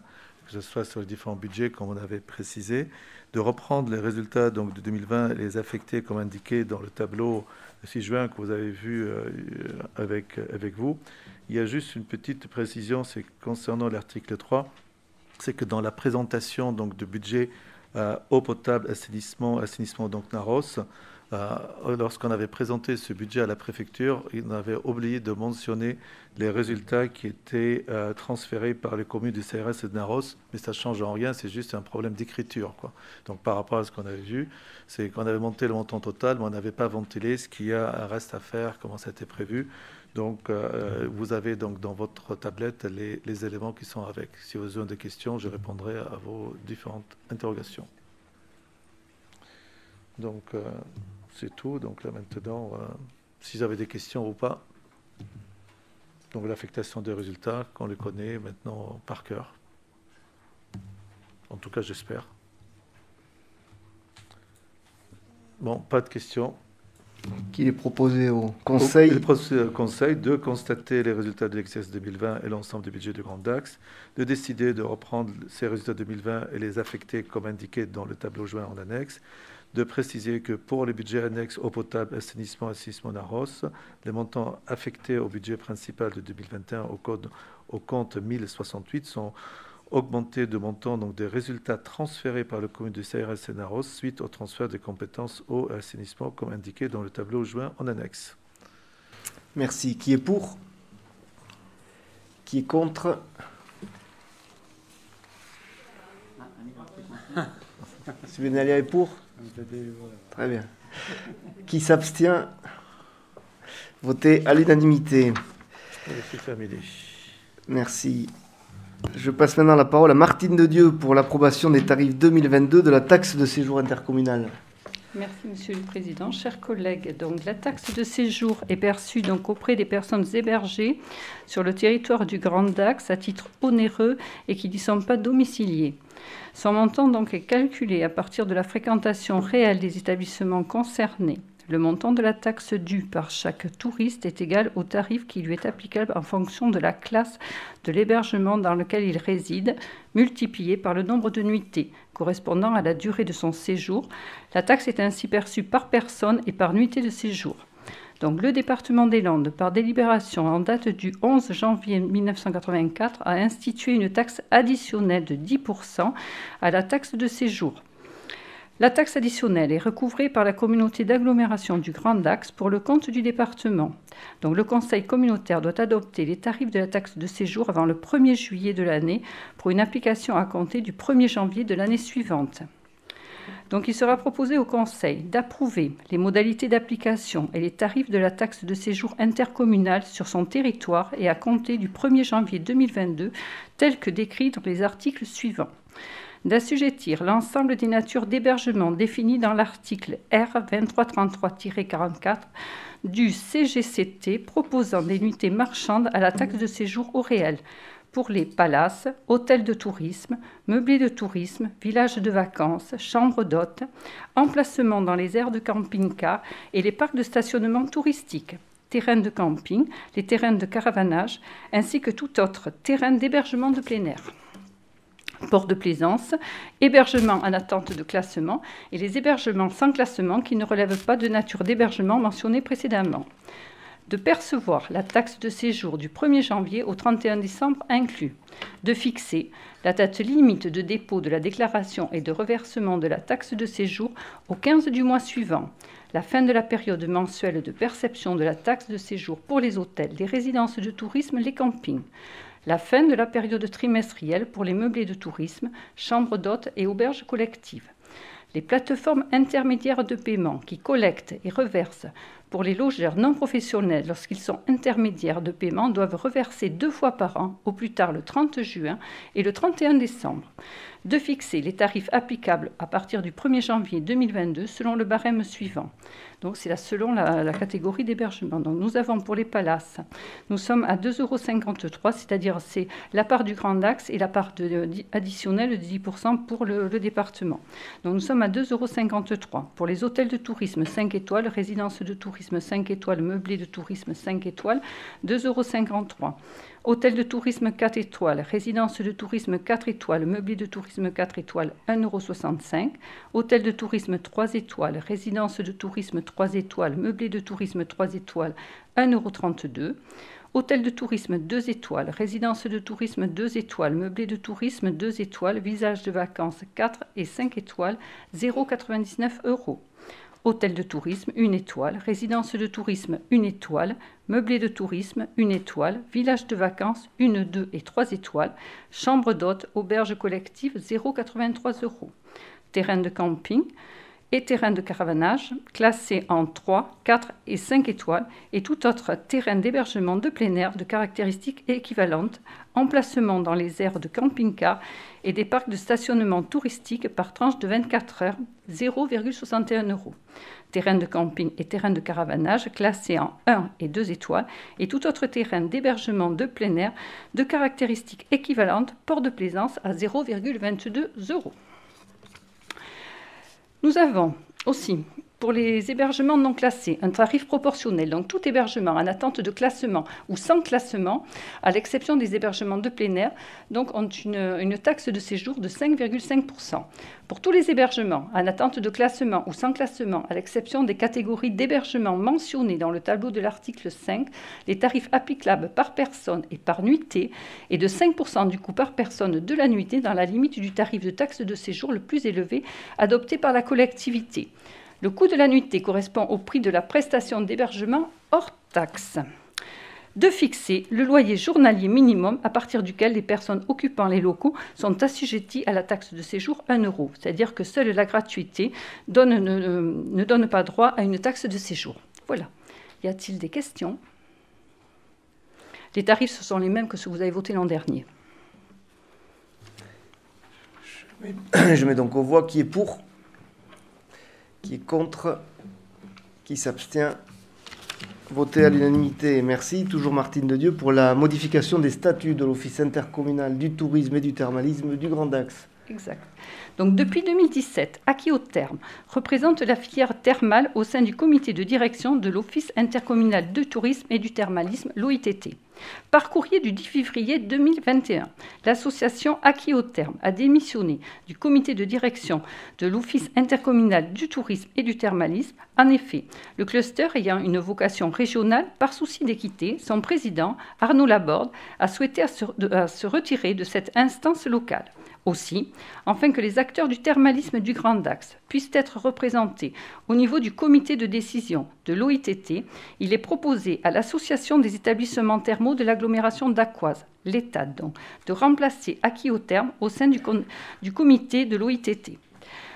que ce soit sur les différents budgets comme on avait précisé, de reprendre les résultats donc de 2020 et les affecter comme indiqué dans le tableau 6 juin que vous avez vu avec vous. Il y a juste une petite précision, c'est concernant l'article 3, c'est que dans la présentation donc de budget eau potable, assainissement donc Naros, lorsqu'on avait présenté ce budget à la préfecture, on avait oublié de mentionner les résultats qui étaient transférés par les communes du CRS et de Naros, mais ça ne change en rien, c'est juste un problème d'écriture, quoi. Donc par rapport à ce qu'on avait vu, c'est qu'on avait monté le montant total, mais on n'avait pas ventilé ce qu'il y a un reste à faire, comment ça a été prévu. Donc vous avez donc dans votre tablette les éléments qui sont avec. Si vous avez des questions, je répondrai à vos différentes interrogations. Donc c'est tout. Donc là maintenant, si vous avez des questions ou pas, donc l'affectation des résultats, qu'on les connaît maintenant par cœur. En tout cas, j'espère. Bon, pas de questions. Qu'il est proposé au Conseil. Il est proposé au Conseil de constater les résultats de l'exercice 2020 et l'ensemble du budget du Grand Dax, de décider de reprendre ces résultats 2020 et les affecter comme indiqué dans le tableau joint en annexe, de préciser que pour les budgets annexes eau potable, assainissement Naros, les montants affectés au budget principal de 2021 au compte 1068 sont augmentés de montant donc des résultats transférés par le commune du CRS et Naros suite au transfert des compétences eau et assainissement comme indiqué dans le tableau joint en annexe. Merci. Qui est pour? Qui est contre? Si Benalia est pour? Très bien. Qui s'abstient? Voté à l'unanimité. Merci. Je passe maintenant la parole à Martine de Dieu pour l'approbation des tarifs 2022 de la taxe de séjour intercommunale. Merci Monsieur le Président. Chers collègues, donc, la taxe de séjour est perçue donc, auprès des personnes hébergées sur le territoire du Grand Dax à titre onéreux et qui n'y sont pas domiciliées. Son montant donc, est calculé à partir de la fréquentation réelle des établissements concernés. Le montant de la taxe due par chaque touriste est égal au tarif qui lui est applicable en fonction de la classe de l'hébergement dans lequel il réside, multiplié par le nombre de nuitées correspondant à la durée de son séjour. La taxe est ainsi perçue par personne et par nuitée de séjour. Donc, le département des Landes, par délibération en date du 11 janvier 1984, a institué une taxe additionnelle de 10% à la taxe de séjour. La taxe additionnelle est recouvrée par la communauté d'agglomération du Grand Dax pour le compte du département. Donc, le conseil communautaire doit adopter les tarifs de la taxe de séjour avant le 1er juillet de l'année pour une application à compter du 1er janvier de l'année suivante. Donc, il sera proposé au conseil d'approuver les modalités d'application et les tarifs de la taxe de séjour intercommunale sur son territoire et à compter du 1er janvier 2022, tels que décrits dans les articles suivants. D'assujettir l'ensemble des natures d'hébergement définies dans l'article R 2333-44 du CGCT proposant des nuitées marchandes à la taxe de séjour au réel pour les palaces, hôtels de tourisme, meublés de tourisme, villages de vacances, chambres d'hôtes, emplacements dans les aires de camping-car et les parcs de stationnement touristique, terrains de camping, les terrains de caravanage, ainsi que tout autre terrain d'hébergement de plein air. Port de plaisance, hébergement en attente de classement et les hébergements sans classement qui ne relèvent pas de nature d'hébergement mentionnés précédemment. de percevoir la taxe de séjour du 1er janvier au 31 décembre inclus, de fixer la date limite de dépôt de la déclaration et de reversement de la taxe de séjour au 15 du mois suivant, la fin de la période mensuelle de perception de la taxe de séjour pour les hôtels, les résidences de tourisme, les campings, la fin de la période trimestrielle pour les meublés de tourisme, chambres d'hôtes et auberges collectives. Les plateformes intermédiaires de paiement qui collectent et reversent pour les logeurs non professionnels lorsqu'ils sont intermédiaires de paiement doivent reverser 2 fois par an, au plus tard le 30 juin et le 31 décembre. De fixer les tarifs applicables à partir du 1er janvier 2022 selon le barème suivant. Donc c'est selon la catégorie d'hébergement. Donc nous avons pour les palaces, nous sommes à 2,53 €, c'est-à-dire c'est la part du Grand Dax et la part additionnelle de 10% pour le département. Donc nous sommes à 2,53 €. Pour les hôtels de tourisme 5 étoiles, résidences de tourisme 5 étoiles, meublés de tourisme 5 étoiles, 2,53 €. Hôtel de tourisme 4 étoiles, résidence de tourisme 4 étoiles, meublé de tourisme 4 étoiles, 1,65 €. Hôtel de tourisme 3 étoiles, résidence de tourisme 3 étoiles, meublé de tourisme 3 étoiles, 1,32 €. Hôtel de tourisme 2 étoiles, résidence de tourisme 2 étoiles, meublé de tourisme 2 étoiles, village de vacances 4 et 5 étoiles, 0,99 €. Hôtel de tourisme 1 étoile, résidence de tourisme 1 étoile, meublé de tourisme 1 étoile, village de vacances 1, 2 et 3 étoiles, chambre d'hôtes, auberge collective 0,83 €. Terrain de camping et terrain de caravanage classés en 3, 4 et 5 étoiles et tout autre terrain d'hébergement de plein air de caractéristiques équivalentes, emplacement dans les aires de camping-car et des parcs de stationnement touristique par tranche de 24 heures, 0,61 €. Terrain de camping et terrain de caravanage classés en 1 et 2 étoiles et tout autre terrain d'hébergement de plein air de caractéristiques équivalentes, port de plaisance à 0,22 €. Nous avons aussi, pour les hébergements non classés, un tarif proportionnel. Donc, tout hébergement en attente de classement ou sans classement, à l'exception des hébergements de plein air, donc, ont une taxe de séjour de 5,5 %. Pour tous les hébergements en attente de classement ou sans classement, à l'exception des catégories d'hébergements mentionnées dans le tableau de l'article 5, les tarifs applicables par personne et par nuitée est de 5 % du coût par personne de la nuitée dans la limite du tarif de taxe de séjour le plus élevé adopté par la collectivité. Le coût de la nuitée correspond au prix de la prestation d'hébergement hors taxe. De fixer le loyer journalier minimum à partir duquel les personnes occupant les locaux sont assujetties à la taxe de séjour 1 €. C'est-à-dire que seule la gratuité ne donne pas droit à une taxe de séjour. Voilà. Y a-t-il des questions? Les tarifs, ce sont les mêmes que ceux que vous avez votés l'an dernier. Je mets donc aux voix qui est pour, qui est contre, qui s'abstient. Voté à l'unanimité, merci. Toujours Martine de Dieu pour la modification des statuts de l'Office intercommunal du tourisme et du thermalisme du Grand Dax. Exact. Donc, depuis 2017, Aqui-Haut-Terme représente la filière thermale au sein du comité de direction de l'Office intercommunal de tourisme et du thermalisme, l'OITT. Par courrier du 10 février 2021, l'association Aqui-Haut-Terme a démissionné du comité de direction de l'Office intercommunal du tourisme et du thermalisme. En effet, le cluster ayant une vocation régionale, par souci d'équité, son président, Arnaud Laborde, a souhaité se retirer de cette instance locale. Aussi, afin que les acteurs du thermalisme du Grand Dax puissent être représentés au niveau du comité de décision de l'OITT, il est proposé à l'Association des établissements thermaux de l'agglomération dacquoise, l'ETAD donc, de remplacer Aqui-Haut-Terme au sein du comité de l'OITT.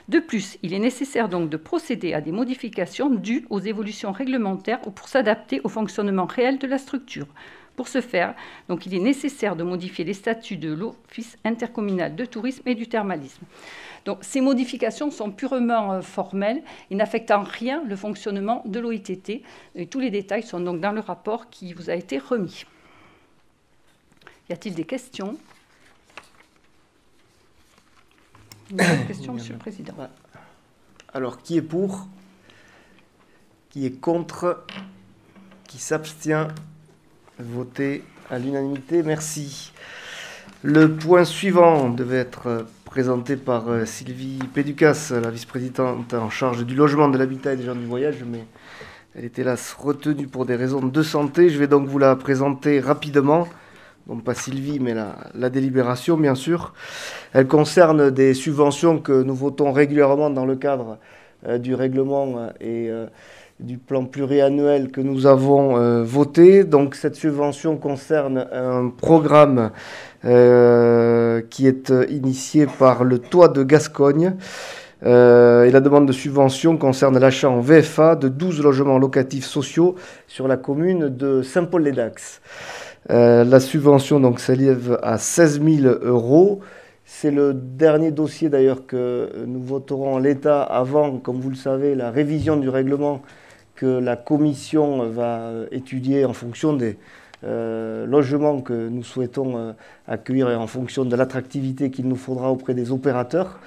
De plus, il est nécessaire donc de procéder à des modifications dues aux évolutions réglementaires ou pour s'adapter au fonctionnement réel de la structure. Pour ce faire, donc, il est nécessaire de modifier les statuts de l'Office intercommunal de tourisme et du thermalisme. Donc, ces modifications sont purement formelles et n'affectent en rien le fonctionnement de l'OITT. Et tous les détails sont donc dans le rapport qui vous a été remis. Y a-t-il des questions? Une autre question, Monsieur le Président. Alors, qui est pour? Qui est contre? Qui s'abstient? Voté à l'unanimité, merci. Le point suivant devait être présenté par Sylvie Péducas, la vice-présidente en charge du logement, de l'habitat et des gens du voyage, mais Elle était là retenue pour des raisons de santé. Je vais donc vous la présenter rapidement. Donc pas Sylvie, mais la délibération, bien sûr. Elle concerne des subventions que nous votons régulièrement dans le cadre du règlement et du plan pluriannuel que nous avons voté. Donc cette subvention concerne un programme qui est initié par le Toit de Gascogne. Et la demande de subvention concerne l'achat en VFA de 12 logements locatifs sociaux sur la commune de Saint-Paul-les-Dax. La subvention donc s'élève à 16 000 €. C'est le dernier dossier d'ailleurs que nous voterons en l'état avant, comme vous le savez, la révision du règlement que la commission va étudier en fonction des logements que nous souhaitons accueillir et en fonction de l'attractivité qu'il nous faudra auprès des opérateurs.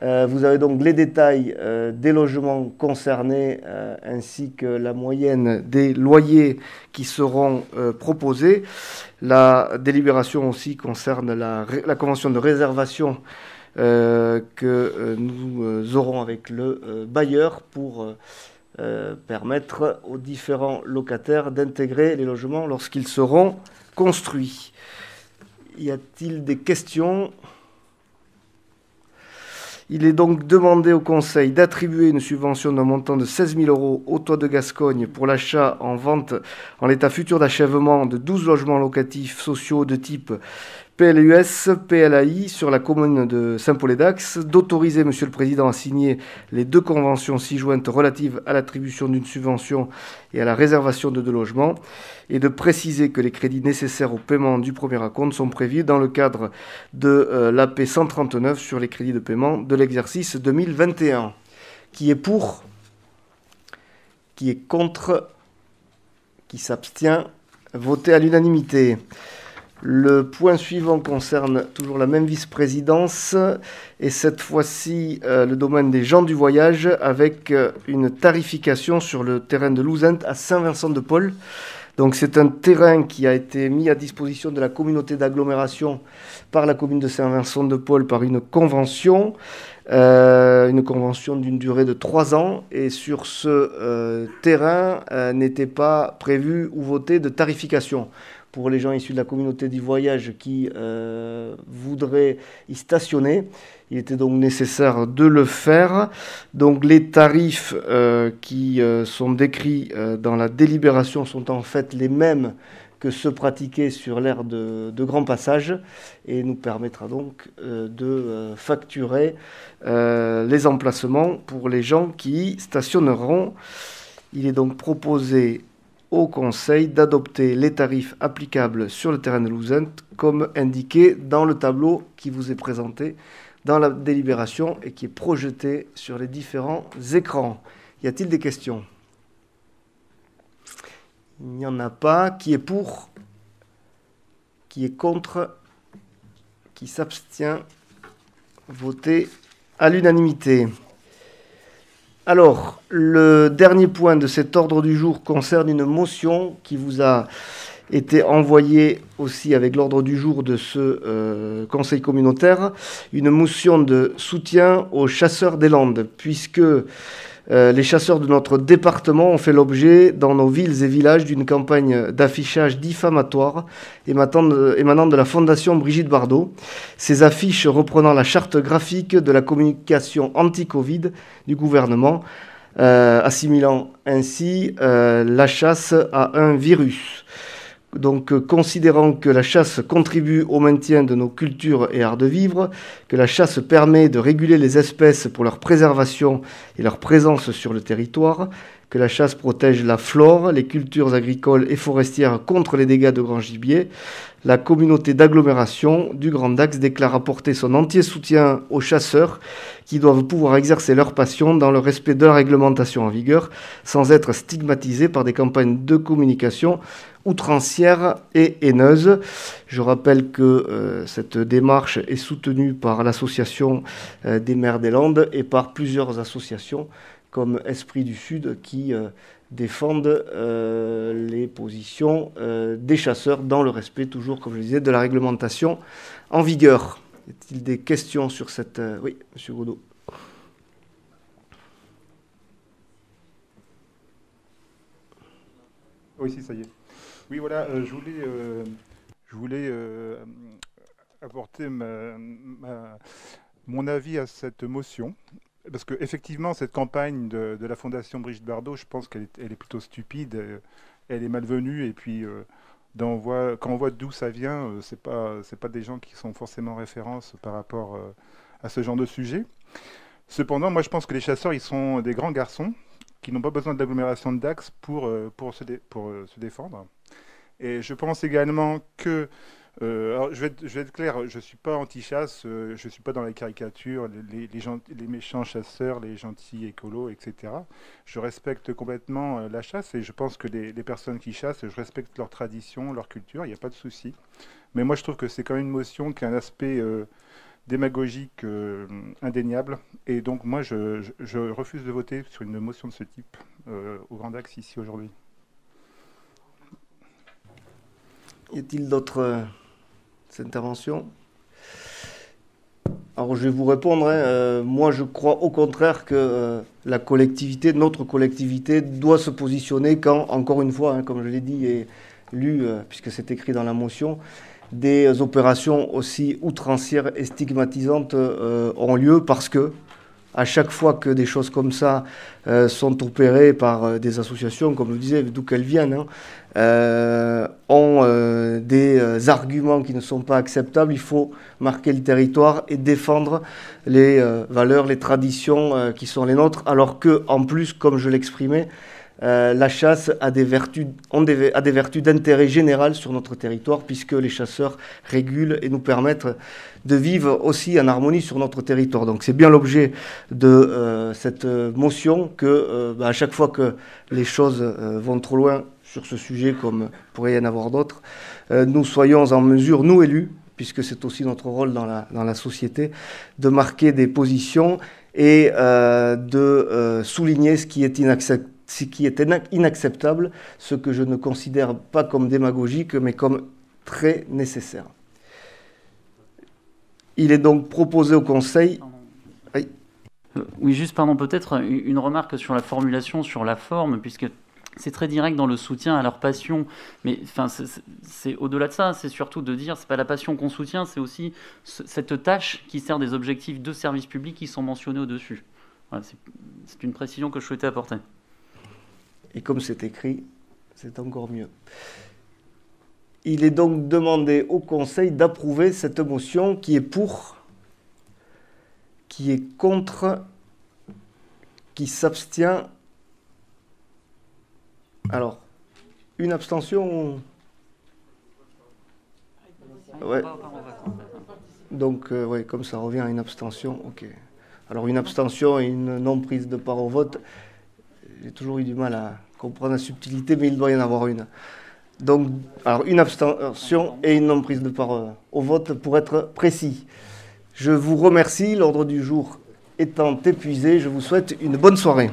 Vous avez donc les détails des logements concernés ainsi que la moyenne des loyers qui seront proposés. La délibération aussi concerne la convention de réservation que nous aurons avec le bailleur pour permettre aux différents locataires d'intégrer les logements lorsqu'ils seront construits. Y a-t-il des questions ? Il est donc demandé au Conseil d'attribuer une subvention d'un montant de 16 000 € au Toit de Gascogne pour l'achat en vente en l'état futur d'achèvement de 12 logements locatifs sociaux de type PLUS, PLAI sur la commune de Saint-Paul-les-Dax, d'autoriser Monsieur le Président à signer les 2 conventions ci-jointes relatives à l'attribution d'une subvention et à la réservation de 2 logements, et de préciser que les crédits nécessaires au paiement du premier acompte sont prévus dans le cadre de l'AP 139 sur les crédits de paiement de l'exercice 2021. Qui est pour ? Qui est contre ? Qui s'abstient ? Voté à l'unanimité. Le point suivant concerne toujours la même vice-présidence et cette fois-ci le domaine des gens du voyage avec une tarification sur le terrain de Louzent à Saint-Vincent-de-Paul. Donc c'est un terrain qui a été mis à disposition de la communauté d'agglomération par la commune de Saint-Vincent-de-Paul par une convention d'une durée de 3 ans. Et sur ce terrain n'était pas prévu ou voté de tarification. Pour les gens issus de la communauté du voyage qui voudraient y stationner, il était donc nécessaire de le faire. Donc les tarifs qui sont décrits dans la délibération sont en fait les mêmes que ceux pratiqués sur l'aire de grand passage et nous permettra donc de facturer les emplacements pour les gens qui y stationneront. Il est donc proposé au Conseil d'adopter les tarifs applicables sur le terrain de Louzent comme indiqué dans le tableau qui vous est présenté dans la délibération et qui est projeté sur les différents écrans. Y a-t-il des questions ? Il n'y en a pas. Qui est pour ? Qui est contre ? Qui s'abstient ? Voté à l'unanimité. Alors, le dernier point de cet ordre du jour concerne une motion qui vous a été envoyée aussi avec l'ordre du jour de ce conseil communautaire, une motion de soutien aux chasseurs des Landes, puisque les chasseurs de notre département ont fait l'objet dans nos villes et villages d'une campagne d'affichage diffamatoire émanant de la Fondation Brigitte Bardot. Ces affiches reprenant la charte graphique de la communication anti-Covid du gouvernement, assimilant ainsi la chasse à un virus. Donc, considérant que la chasse contribue au maintien de nos cultures et arts de vivre, que la chasse permet de réguler les espèces pour leur préservation et leur présence sur le territoire, que la chasse protège la flore, les cultures agricoles et forestières contre les dégâts de grand gibier, la communauté d'agglomération du Grand Dax déclare apporter son entier soutien aux chasseurs qui doivent pouvoir exercer leur passion dans le respect de la réglementation en vigueur, sans être stigmatisés par des campagnes de communication outrancières et haineuses. Je rappelle que cette démarche est soutenue par l'Association des maires des Landes et par plusieurs associations comme Esprit du Sud qui défendent les positions des chasseurs dans le respect, toujours, comme je le disais, de la réglementation en vigueur. Y a-t-il des questions sur cette... Oui, Monsieur Godot. Oui, si, ça y est. Oui, voilà, je voulais apporter mon avis à cette motion. Parce qu'effectivement, cette campagne de la Fondation Brigitte Bardot, je pense qu'elle est plutôt stupide, elle est malvenue, et puis quand on voit d'où ça vient, c'est pas des gens qui sont forcément références par rapport à ce genre de sujet. Cependant, moi je pense que les chasseurs, ils sont des grands garçons qui n'ont pas besoin de l'agglomération de Dax pour se défendre. Et je pense également que alors je vais être clair, je ne suis pas anti-chasse, je ne suis pas dans la caricature, les méchants chasseurs, les gentils écolos, etc. Je respecte complètement la chasse et je pense que les personnes qui chassent, je respecte leur tradition, leur culture, il n'y a pas de souci. Mais moi je trouve que c'est quand même une motion qui a un aspect démagogique indéniable. Et donc moi je refuse de voter sur une motion de ce type au Grand Dax ici aujourd'hui. Y a-t-il d'autres interventions? Alors je vais vous répondre. Moi je crois au contraire que la collectivité, notre collectivité, doit se positionner quand, encore une fois, comme je l'ai dit et lu, puisque c'est écrit dans la motion, des opérations aussi outrancières et stigmatisantes ont lieu, parce que à chaque fois que des choses comme ça sont opérées par des associations, comme je le disais, d'où qu'elles viennent, ont des arguments qui ne sont pas acceptables. Il faut marquer le territoire et défendre les valeurs, les traditions qui sont les nôtres, alors que, en plus, comme je l'exprimais, la chasse a des vertus d'intérêt général sur notre territoire, puisque les chasseurs régulent et nous permettent de vivre aussi en harmonie sur notre territoire. Donc c'est bien l'objet de cette motion que, à chaque fois que les choses vont trop loin sur ce sujet, comme il pourrait y en avoir d'autres, nous soyons en mesure, nous élus, puisque c'est aussi notre rôle dans la société, de marquer des positions et de souligner ce qui est inacceptable, ce que je ne considère pas comme démagogique, mais comme très nécessaire. Il est donc proposé au Conseil... Oui, juste, pardon, peut-être une remarque sur la formulation, sur la forme, puisque c'est très direct dans le soutien à leur passion, mais enfin, c'est au-delà de ça, c'est surtout de dire, c'est pas la passion qu'on soutient, c'est aussi cette tâche qui sert des objectifs de service public qui sont mentionnés au-dessus. Voilà, c'est une précision que je souhaitais apporter. Et comme c'est écrit, c'est encore mieux. Il est donc demandé au Conseil d'approuver cette motion. Qui est pour, qui est contre, qui s'abstient. Alors, une abstention. Ouais. Donc, ouais, comme ça revient à une abstention, ok. Alors, une abstention et une non-prise de part au vote. J'ai toujours eu du mal à comprendre la subtilité, mais il doit y en avoir une. Donc, alors une abstention et une non-prise de part au vote pour être précis. Je vous remercie. L'ordre du jour étant épuisé, je vous souhaite une bonne soirée.